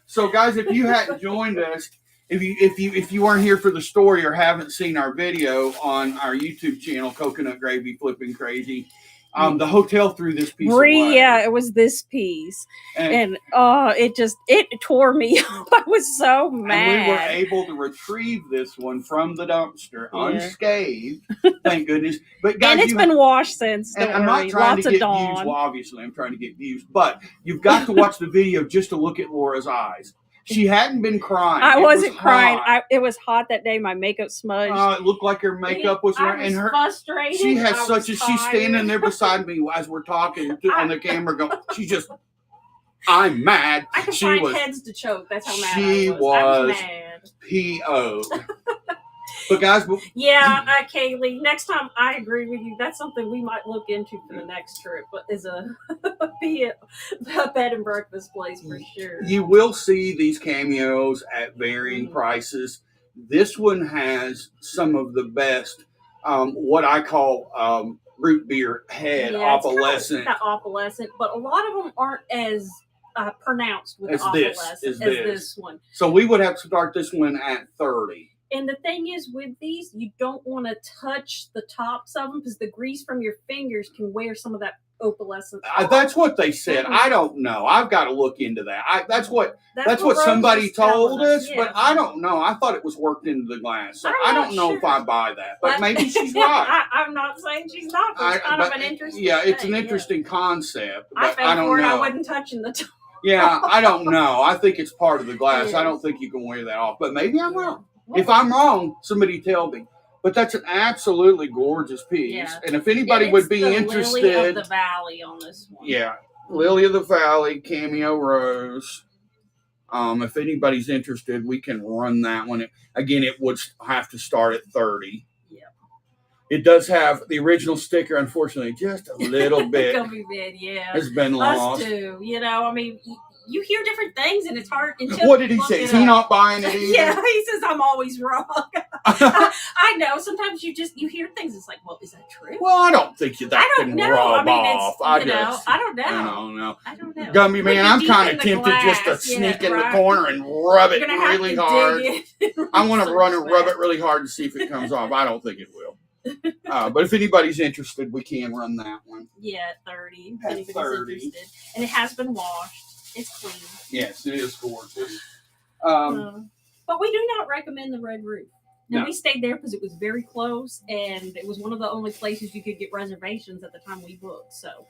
So, guys, if you hadn't joined us, if you weren't here for the story or haven't seen our video on our YouTube channel, Coconut Gravy Flipping Crazy, the hotel threw this piece away. Yeah, it was this piece. And it tore me up. I was so mad. And we were able to retrieve this one from the dumpster unscathed. Thank goodness. But guys, it's been washed since. Don't I'm worry. not trying Lots to get of views. Well, obviously, I'm trying to get views. But you've got to watch the video just to look at Laura's eyes. She hadn't been crying. I wasn't crying. It was hot that day. My makeup smudged. It looked like her makeup was running. I was frustrated. She has she's standing there beside me as we're talking on the camera going, I'm mad. I could find heads to choke. That's how mad she I was. P.O. But guys, Kaylee, next time I agree with you. That's something we might look into for the next trip. But is a bed and breakfast place for sure. You will see these cameos at varying prices. This one has some of the best, what I call root beer head opalescent. It's opalescent, but a lot of them aren't as pronounced with opalescent as this one. So we would have to start this one at 30. And the thing is, with these, you don't want to touch the tops of them because the grease from your fingers can wear some of that opalescence. That's what they said. I don't know. I've got to look into that. That's what somebody told us, but I don't know. I thought it was worked into the glass. So I don't know if I buy that, but maybe she's right. I'm not saying she's not. But it's kind of an interesting thing. It's an interesting concept, but I don't know. I wasn't touching the top. Yeah, I don't know. I think it's part of the glass. I don't think you can wear that off, but maybe I'm wrong. If I'm wrong, somebody tell me. But that's an absolutely gorgeous piece. Yeah. And if anybody would be interested. Lily of the Valley on this one. Yeah. Lily of the Valley, Cameo Rose. If anybody's interested, we can run that one. Again, it would have to start at 30. Yeah. It does have the original sticker, unfortunately, just a little bit. Gummy bit, yeah. Has been lost. Us too. You hear different things, and it's hard. What did he say? Is he not buying it either? Yeah, he says I'm always wrong. I know. Sometimes you hear things. It's like, well, is that true? Well, I don't think that can rub off. I don't know. I don't know. Gummy man, I'm kind of tempted just to sneak in the corner and rub it really hard. I want to run and rub it really hard to see if it comes off. I don't think it will. But if anybody's interested, we can run that one. Yeah, at 30. At 30. Interested. And it has been washed. It's clean. Yes, it is gorgeous. But we do not recommend the red roof. And we stayed there because it was very close, and it was one of the only places you could get reservations at the time we booked. So,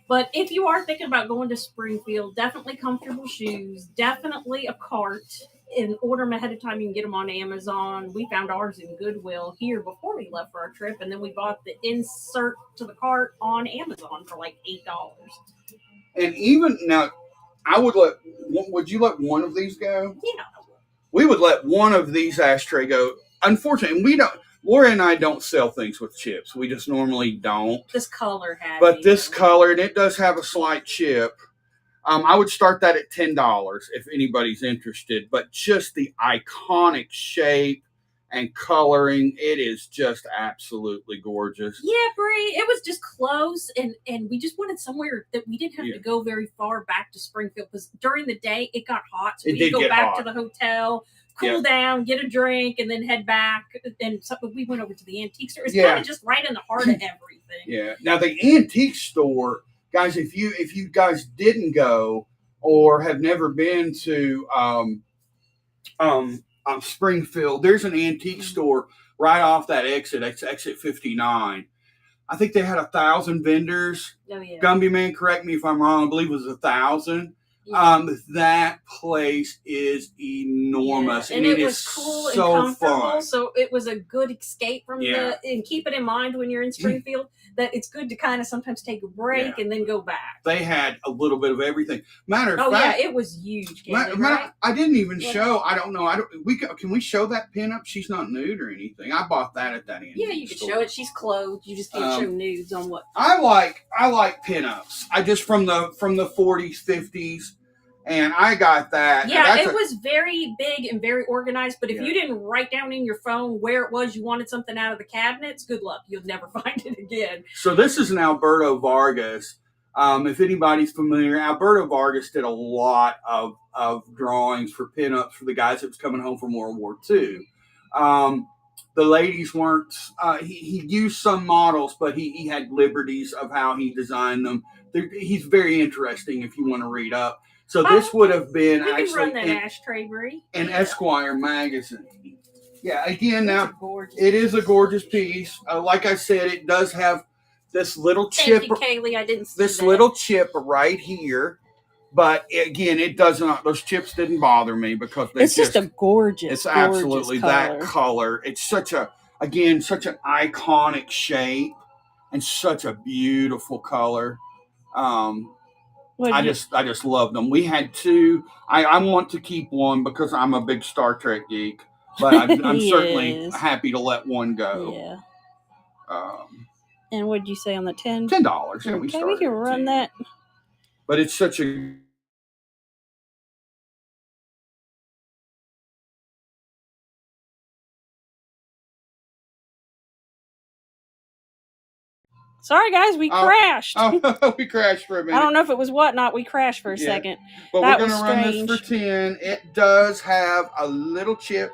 but if you are thinking about going to Springfield, definitely comfortable shoes, definitely a cart. And order them ahead of time. You can get them on Amazon. We found ours in Goodwill here before we left for our trip, and then we bought the insert to the cart on Amazon for like $8. And even now, would you let one of these go? Yeah. We would let one of these ashtray go. Unfortunately, Laura and I don't sell things with chips. We just normally don't. This color has. But this color, and it does have a slight chip. I would start that at $10 if anybody's interested. But just the iconic shape and coloring, it is just absolutely gorgeous. Yeah, Bree, it was just close, and we just wanted somewhere that we didn't have to go very far back to Springfield, because during the day it got hot, so we could go back to the hotel, cool down, get a drink, and then head back. And so we went over to the antique store. It's kind of just right in the heart of everything. Yeah. Now the antique store, guys, if you guys didn't go or have never been to Springfield, there's an antique store right off that exit. It's exit 59. I think they had 1,000 vendors. Oh, yeah. Gumby Man, correct me if I'm wrong. I believe it was 1,000. Yeah. That place is enormous, and it was cool so and comfortable. Fun. So it was a good escape from and keep it in mind when you're in Springfield that it's good to kind of sometimes take a break and then go back. They had a little bit of everything. Matter of fact, it was huge. Right? I didn't even show. I don't know. Can we show that pinup? She's not nude or anything. I bought that at that antique store. Yeah, you can show it. She's clothed. You just can't show nudes on what. I like pinups. I just from the 40s, 50s. And I got that. Yeah, it was very big and very organized. But if you didn't write down in your phone where it was you wanted something out of the cabinets, good luck. You'll never find it again. So this is an Alberto Vargas. If anybody's familiar, Alberto Vargas did a lot of drawings for pinups for the guys that was coming home from World War II. The ladies weren't, he used some models, but he had liberties of how he designed them. He's very interesting if you want to read up. So this would have been actually an Esquire magazine. Yeah, again, now it is a gorgeous piece. Like I said, it does have this little chip. Thank you, Kaylee. I didn't see this little chip right here. But again, it does not. Those chips didn't bother me because it's just a gorgeous. It's absolutely that color. It's such an iconic shape and such a beautiful color. I just loved them. We had two. I want to keep one because I'm a big Star Trek geek, but I'm certainly happy to let one go. Yeah. And what did you say on the $10? $10. Yeah, okay, we can run that. But it's such a. Sorry, guys, we crashed. We crashed for a minute. I don't know if it was whatnot. We crashed for a second. But we're going to run this for 10. It does have a little chip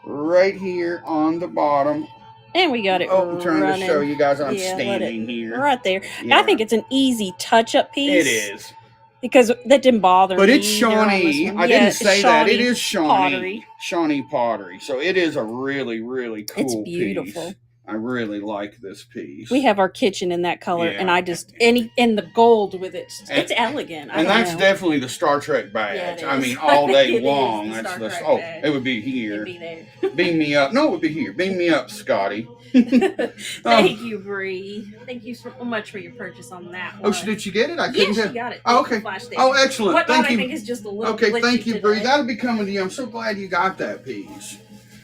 right here on the bottom. And we got it I'm trying to show you guys I'm standing here. Right there. Yeah. I think it's an easy touch-up piece. It is. Because that didn't bother me. But it's Shawnee. I didn't say that. It is Shawnee. Shawnee pottery. So it is a really, really cool piece. It's beautiful. I really like this piece. We have our kitchen in that color, and I just and the gold with it. It's elegant. And that's definitely the Star Trek badge. Yeah, I mean, all day long. That's the it would be here. It'd be there. Beam me up. No, it would be here. Beam me up, Scotty. Thank you, Bree. Thank you so much for your purchase on that one. Oh, did you get it? I couldn't she got it. Oh, okay. Oh, excellent. Thank you. I think is just a little okay, thank you, Bree. That'll be coming to you. I'm so glad you got that piece.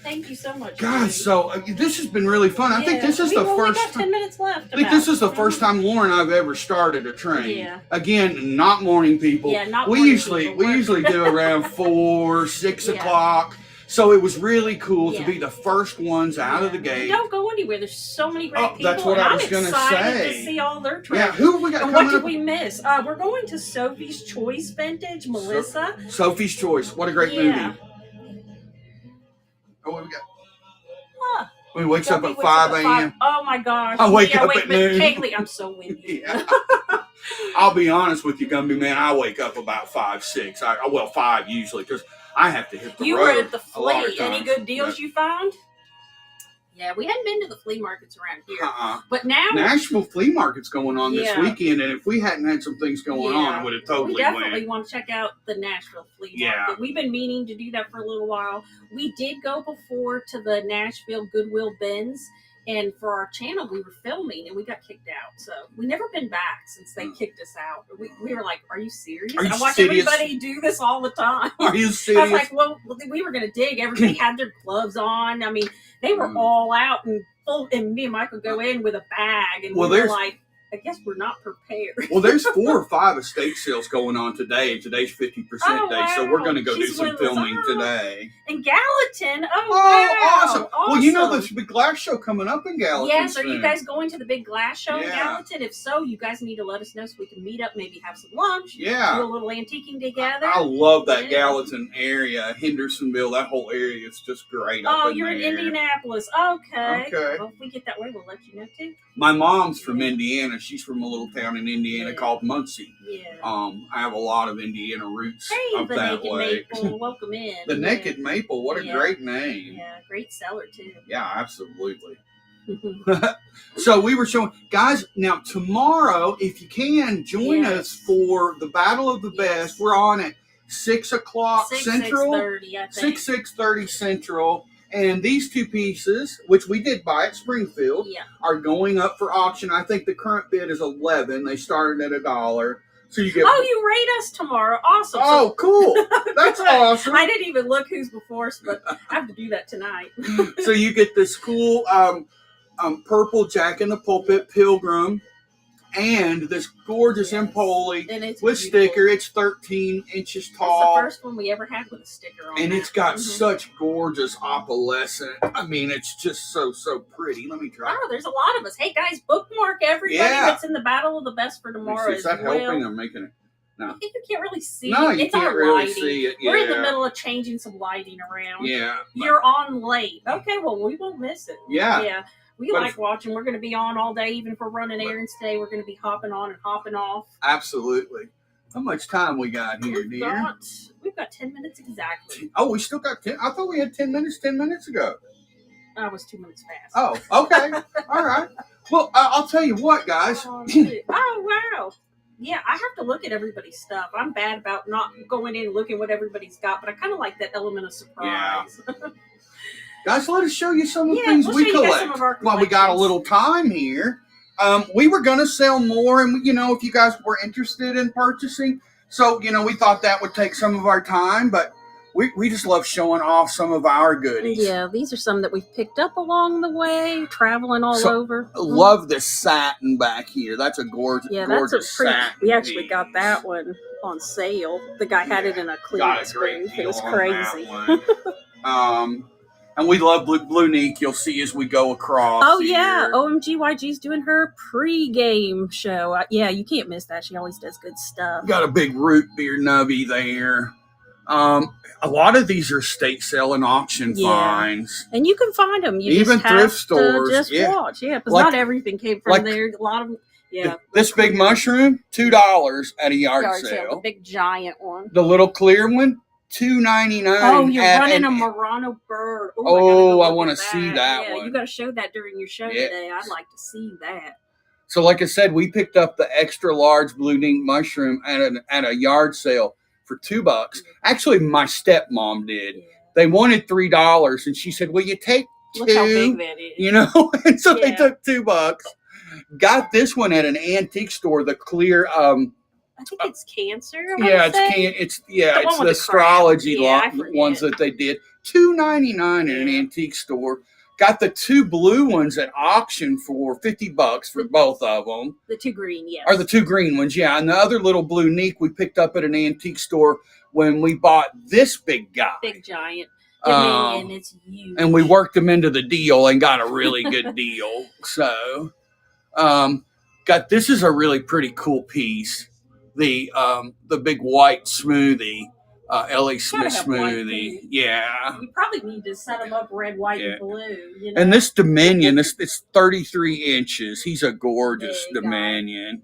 Thank you so much. Gosh, so this has been really fun. I think this is the first. Got 10 minutes left. I think this is the first time Lauren and I've ever started a train. Yeah. Again, not morning people. Yeah, not we morning usually people. we usually do around 4, 6 o'clock. So it was really cool to be the first ones out of the gate. Don't go anywhere. There's so many great people. That's what I was going to say. I'm excited to see all their trains. Yeah, who have we got and coming what did we miss? We're going to Sophie's Choice Vintage, Melissa. Sophie's Choice. What a great movie. Oh, what we got? We wakes up at 5 a.m. Oh my gosh. I wake up at noon. Kaylee, I'm so windy. I'll be honest with you, Gumby Man. I wake up about 5, 6. 5 usually because I have to hit the road. You were at the Fleet. Any good deals you found? Yeah, we hadn't been to the flea markets around here. But now Nashville flea market's going on this weekend, and if we hadn't had some things going on, I would have totally We definitely want to check out the Nashville flea market. We've been meaning to do that for a little while. We did go before to the Nashville Goodwill Bins, and for our channel, we were filming, and we got kicked out. So we've never been back since they kicked us out. We were like, "Are you serious?" I watch everybody do this all the time. Are you serious? I was like, "Well, we were going to dig. Everybody had their gloves on. I mean, they were all out and full." And me and Michael go in with a bag, and we were like, I guess we're not prepared. Well, there's 4 or 5 estate sales going on today, and today's 50% day, so we're going to go do some filming today. In Gallatin? Oh, wow. Awesome. Well, you know there's a big glass show coming up in Gallatin. Yes, are you guys going to the big glass show in Gallatin? If so, you guys need to let us know so we can meet up, maybe have some lunch, do a little antiquing together. I love that Gallatin area, Hendersonville, that whole area is just great. Oh, you're in Indianapolis. Okay. Well, if we get that way, we'll let you know too. My mom's from Indiana. She's from a little town in Indiana called Muncie. I have a lot of Indiana roots up that way. Maple, welcome in. The Naked Maple, what a great name. Yeah, great seller too. Yeah, absolutely. So we were showing, guys, now tomorrow, if you can, join us for the Battle of the Best. We're on at 6 o'clock Central. 6:30 Central. And these 2 pieces, which we did buy at Springfield, are going up for auction. I think the current bid is $11. They started at $1. So you get. Oh, you rate us tomorrow! Awesome. Oh, cool! That's awesome. I didn't even look who's before us, but I have to do that tonight. So you get this cool purple Jack in the Pulpit Pilgrim, and this gorgeous Empoli with sticker. It's 13 inches tall. It's the first one we ever had with a sticker on. And it's got such gorgeous opalescent. I mean, it's just so pretty. Let me try. Oh, there's a lot of us. Hey guys, bookmark everybody that's in the Battle of the Best for tomorrow. Is that helping or making it? No. You can't really see it. It's can't our really lighting. See it. We're in the middle of changing some lighting around. Yeah. You're on late. Okay, well, we won't miss it. Yeah. We like watching. We're going to be on all day, even if we're running errands today. We're going to be hopping on and hopping off. Absolutely. How much time we got here, dear? We've got 10 minutes exactly. Oh, we still got 10? I thought we had 10 minutes 10 minutes ago. I was 2 minutes fast. Oh, okay. All right. Well, I'll tell you what, guys. Oh, wow. Yeah, I have to look at everybody's stuff. I'm bad about not going in and looking what everybody's got, but I kind of like that element of surprise. Yeah. Guys, let us show you some of the things we collect. While we got a little time here. We were going to sell more, and, if you guys were interested in purchasing. So, we thought that would take some of our time, but we just love showing off some of our goodies. Yeah, these are some that we've picked up along the way, traveling all over. Love this satin back here. That's a gorgeous satin. We actually got that one on sale. The guy had it in a clearance booth. It was crazy. And we love Blue Neek. You'll see as we go across. Oh, yeah. OMGYG's doing her pre-game show. You can't miss that. She always does good stuff. Got a big root beer nubby there. A lot of these are estate sale and auction finds. And you can find them. You even just thrift have stores. To just watch. Because not everything came from there. A lot of them. This big mushroom, $2 at a yard sale. The big giant one. The little clear one, $2.99. Oh, you're running a Murano bird. I want to see that one. You got to show that during your show today. I'd like to see that. So, like I said, we picked up the extra large Blue Neek mushroom at a yard sale for $2. Actually, my stepmom did. Yeah. They wanted $3, and she said, "Will you take 2?" Look how big that is. And so they took $2. Got this one at an antique store. The clear. I think it's Cancer. It's the astrology ones that they did. $2.99 at an antique store. Got the 2 blue ones at auction for $50 for both of them. The 2 green, yes. Or the 2 green ones, yeah. And the other little Blue Neek we picked up at an antique store when we bought this big guy. Big giant. Dominion, it's huge. And we worked them into the deal and got a really good deal. So, this is a really pretty cool piece. The big white smoothie, L.A. Smith smoothie. Yeah. You probably need to set them up red, white, and blue. And this Dominion, it's 33 inches. He's a gorgeous Dominion.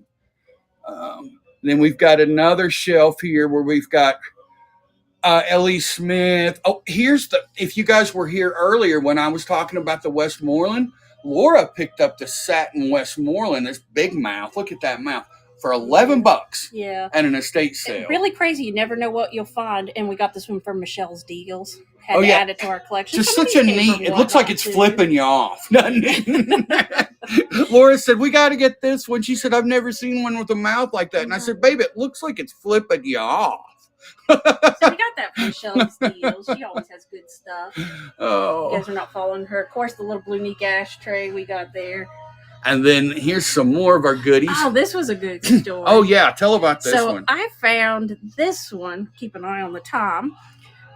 Then we've got another shelf here where we've got Ellie Smith. Oh, if you guys were here earlier when I was talking about the Westmoreland, Laura picked up the satin Westmoreland, this big mouth. Look at that mouth. For $11. Yeah. At an estate sale. Really crazy. You never know what you'll find. And we got this one from Michelle's Deals. Had to add it to our collection. Just such a neat, it looks like it's flipping you off, doesn't it? Laura said, we got to get this one. She said, I've never seen one with a mouth like that. And I said, babe, it looks like it's flipping you off. So we got that from Michelle's Deals. She always has good stuff. Oh. You guys are not following her. Of course, the little Blue Neek ashtray we got there. And then here's some more of our goodies. Oh, this was a good story. Oh, yeah. Tell about this one. So I found this one. Keep an eye on the time.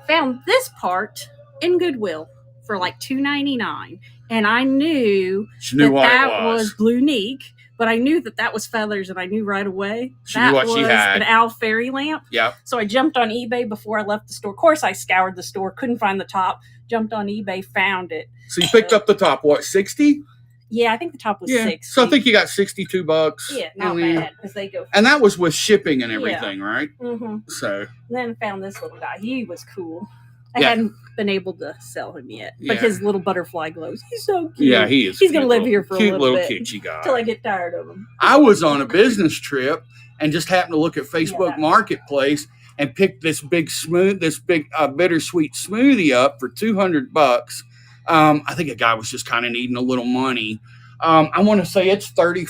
Found this part in Goodwill for like $2.99. And I knew that was Blue Neek. But I knew that was feathers, and I knew right away that was an owl fairy lamp. Yeah. So I jumped on eBay before I left the store. Of course, I scoured the store, couldn't find the top. Jumped on eBay, found it. So you picked up the top, what, 60? Yeah, I think the top was 60. So I think you got $62. Yeah, not bad because they go. And that was with shipping and everything, right? Mm-hmm. So then found this little guy. He was cool. I hadn't been able to sell him yet, but his little butterfly glows. He's so cute. Yeah, he is. He's gonna live here for a little bit. Cute little guy. Till I get tired of him. I was on a business trip and just happened to look at Facebook Marketplace and picked this bittersweet smoothie up for $200. I think a guy was just kind of needing a little money. I want to say it's 32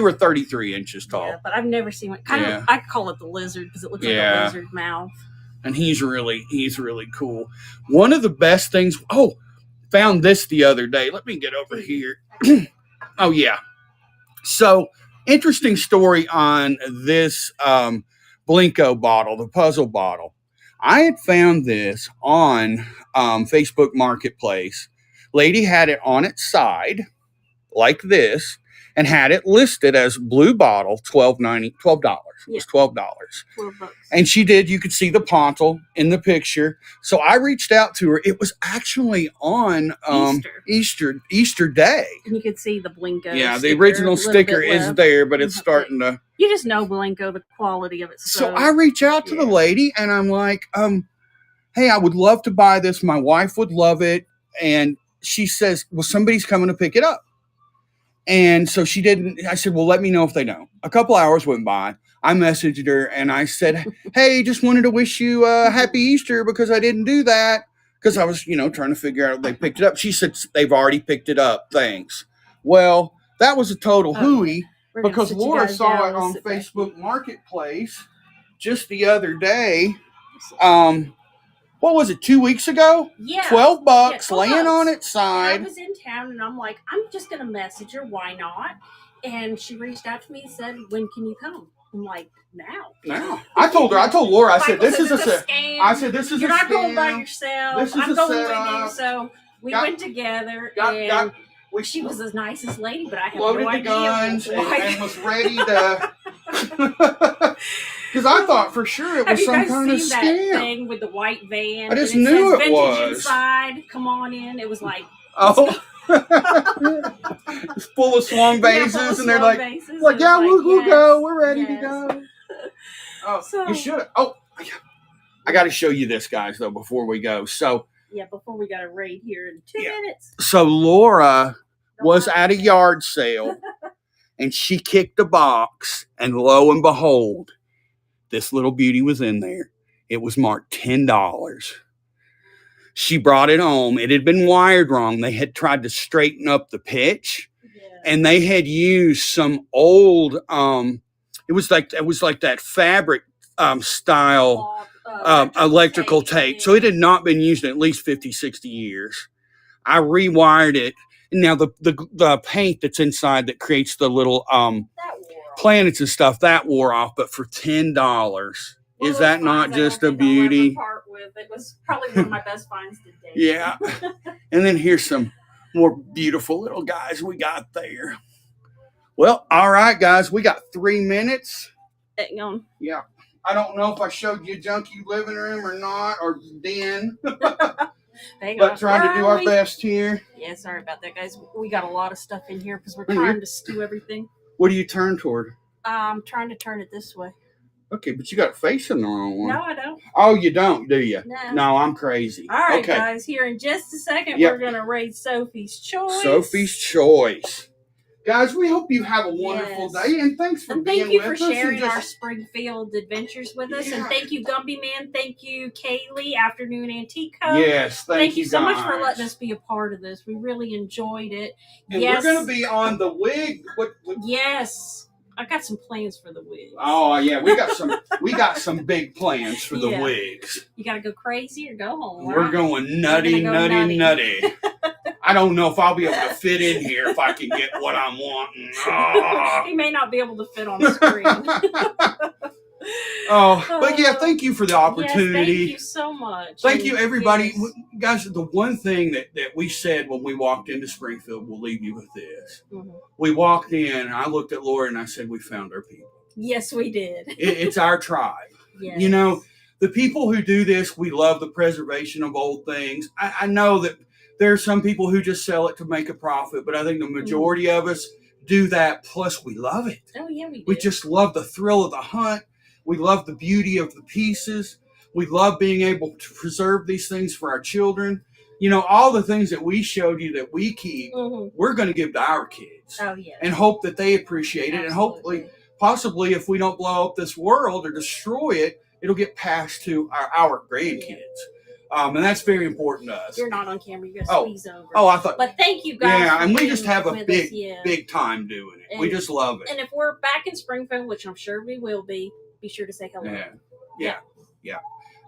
or 33 inches tall. Yeah, but I've never seen one. I call it the lizard because it looks like a lizard mouth. And he's really cool. One of the best things. Oh, found this the other day. Let me get over here. Oh yeah. So interesting story on this Blinko bottle, the puzzle bottle. I had found this on Facebook Marketplace. Lady had it on its side like this and had it listed as blue bottle, $12. It was $12. $12. And she did. You could see the pontle in the picture. So I reached out to her. It was actually on Easter Day. And you could see the Blinko. Yeah, the original sticker is there, but it's starting to. You just know Blinko, the quality of it. So I reach out to the lady and I'm like, hey, I would love to buy this. My wife would love it. And she says, well, somebody's coming to pick it up. And so she didn't. I said, well, let me know if they know. A couple hours went by. I messaged her and I said, hey, just wanted to wish you a happy Easter because I didn't do that. Because I was, trying to figure out if they picked it up. She said, they've already picked it up. Thanks. Well, that was a total hooey because Laura saw it on Facebook Marketplace just the other day. What was it, 2 weeks ago? Yeah. $12 laying on its side. And I was in town and I'm like, I'm just going to message her. Why not? And she reached out to me and said, when can you come? I'm like, now. I told Laura, I said, this is a scam. I said, this is You're a scam. not going by yourself. I'm going with you. So we went together and she was the nicest lady, but I had no idea. Guns and was ready to. Because I thought for sure it was some kind of scam. Have you guys seen that thing with the white van? I just knew it was. Inside, come on in. It was like. Oh. It's full of swung bases, and they're like, we'll go. We're ready to go. Oh, you should. Oh, I got to show you this, guys, though, before we go. So. Yeah, before we got to raid here in 2 minutes. So Laura was at a yard sale, and she kicked a box, and lo and behold, this little beauty was in there. It was marked $10. She brought it home. It had been wired wrong. They had tried to straighten up the pitch, and they had used some old. It was like that fabric style electrical tape. So it had not been used in at least 50, 60 years. I rewired it. Now the paint that's inside that creates the little planets and stuff that wore off, but for $10, is that not just a beauty? It was probably one of my best finds to date. Yeah. And then here's some more beautiful little guys we got there. Well, all right, guys, we got 3 minutes. Hang on. Yeah. I don't know if I showed you Junkie living room or not, or den. But trying to do our best here. Yeah, sorry about that, guys. We got a lot of stuff in here because we're trying to stew everything. What do you turn toward? I'm trying to turn it this way. Okay, but you got it facing the wrong one. No, I don't. Oh, you don't, do you? No. No, I'm crazy. All right, okay. guys. Here in just a second, we're going to rate Sophie's Choice. Sophie's Choice. Guys, we hope you have a wonderful day, and thanks for being with us. Thank you for sharing our Springfield adventures with us, and thank you, Gumby Man. Thank you, Kaylee, Afternoon Antico. Yes, thank you so much for letting us be a part of this. We really enjoyed it. And we're going to be on the wig. Yes. I got some plans for the wigs. Oh yeah, we got some big plans for the wigs. You gotta go crazy or go home. We're going nutty. I don't know if I'll be able to fit in here if I can get what I'm wanting. Oh. He may not be able to fit on the screen. But yeah, thank you for the opportunity. Yes, thank you so much. Thank you, everybody. Yes. Guys, the one thing that we said when we walked into Springfield, we'll leave you with this. Mm-hmm. We walked in, and I looked at Laura, and I said, we found our people. Yes, we did. It's our tribe. Yes. You know, the people who do this, we love the preservation of old things. I know that there are some people who just sell it to make a profit, but I think the majority of us do that, plus we love it. Oh, yeah, we do. We just love the thrill of the hunt. We love the beauty of the pieces. We love being able to preserve these things for our children. You know, all the things that we showed you that we keep, we're going to give to our kids. Oh, yeah. And hope that they appreciate it. And hopefully, possibly, if we don't blow up this world or destroy it, it'll get passed to our grandkids. Yeah. And that's very important to us. You're not on camera. You got to squeeze over. Oh, I thought. But thank you guys. Yeah, and we just have a big time doing it. And we just love it. And if we're back in Springfield, which I'm sure we will be sure to say hello. Yeah.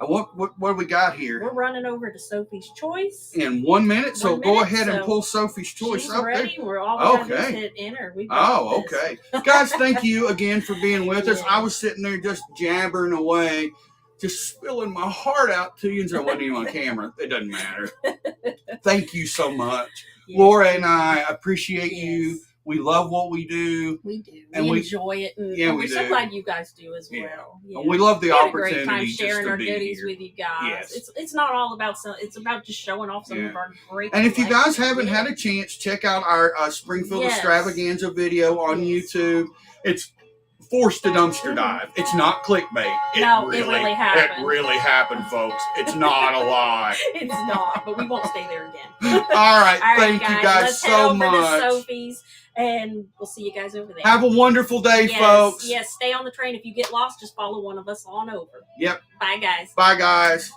What do we got here? We're running over to Sophie's Choice in 1 minute. So go ahead and pull Sophie's Choice up ready. there. We're all going to hit enter. Okay. Guys, thank you again for being with us. I was sitting there just jabbering away, just spilling my heart out to you. And so I wasn't even on camera. It doesn't matter. Thank you so much. Yes. Laura and I appreciate you. We love what we do. We do. And we enjoy it. And we're so glad you guys do as well. Yeah. And we love the opportunity. Had a great time sharing our goodies with you guys. Yes. It's not all about it's about just showing off some of our great. And if you guys haven't had a chance, check out our Springfield Extravaganza video on YouTube. It's forced to dumpster dive. It's not clickbait. It really happened. It really happened, folks. It's not a lie. It's not, but we won't stay there again. All right. Thank you guys so much. Let's head over to Sophie's. And we'll see you guys over there. Have a wonderful day, folks. Yes, stay on the train. If you get lost, just follow one of us on over. Yep. Bye, guys. Bye, guys.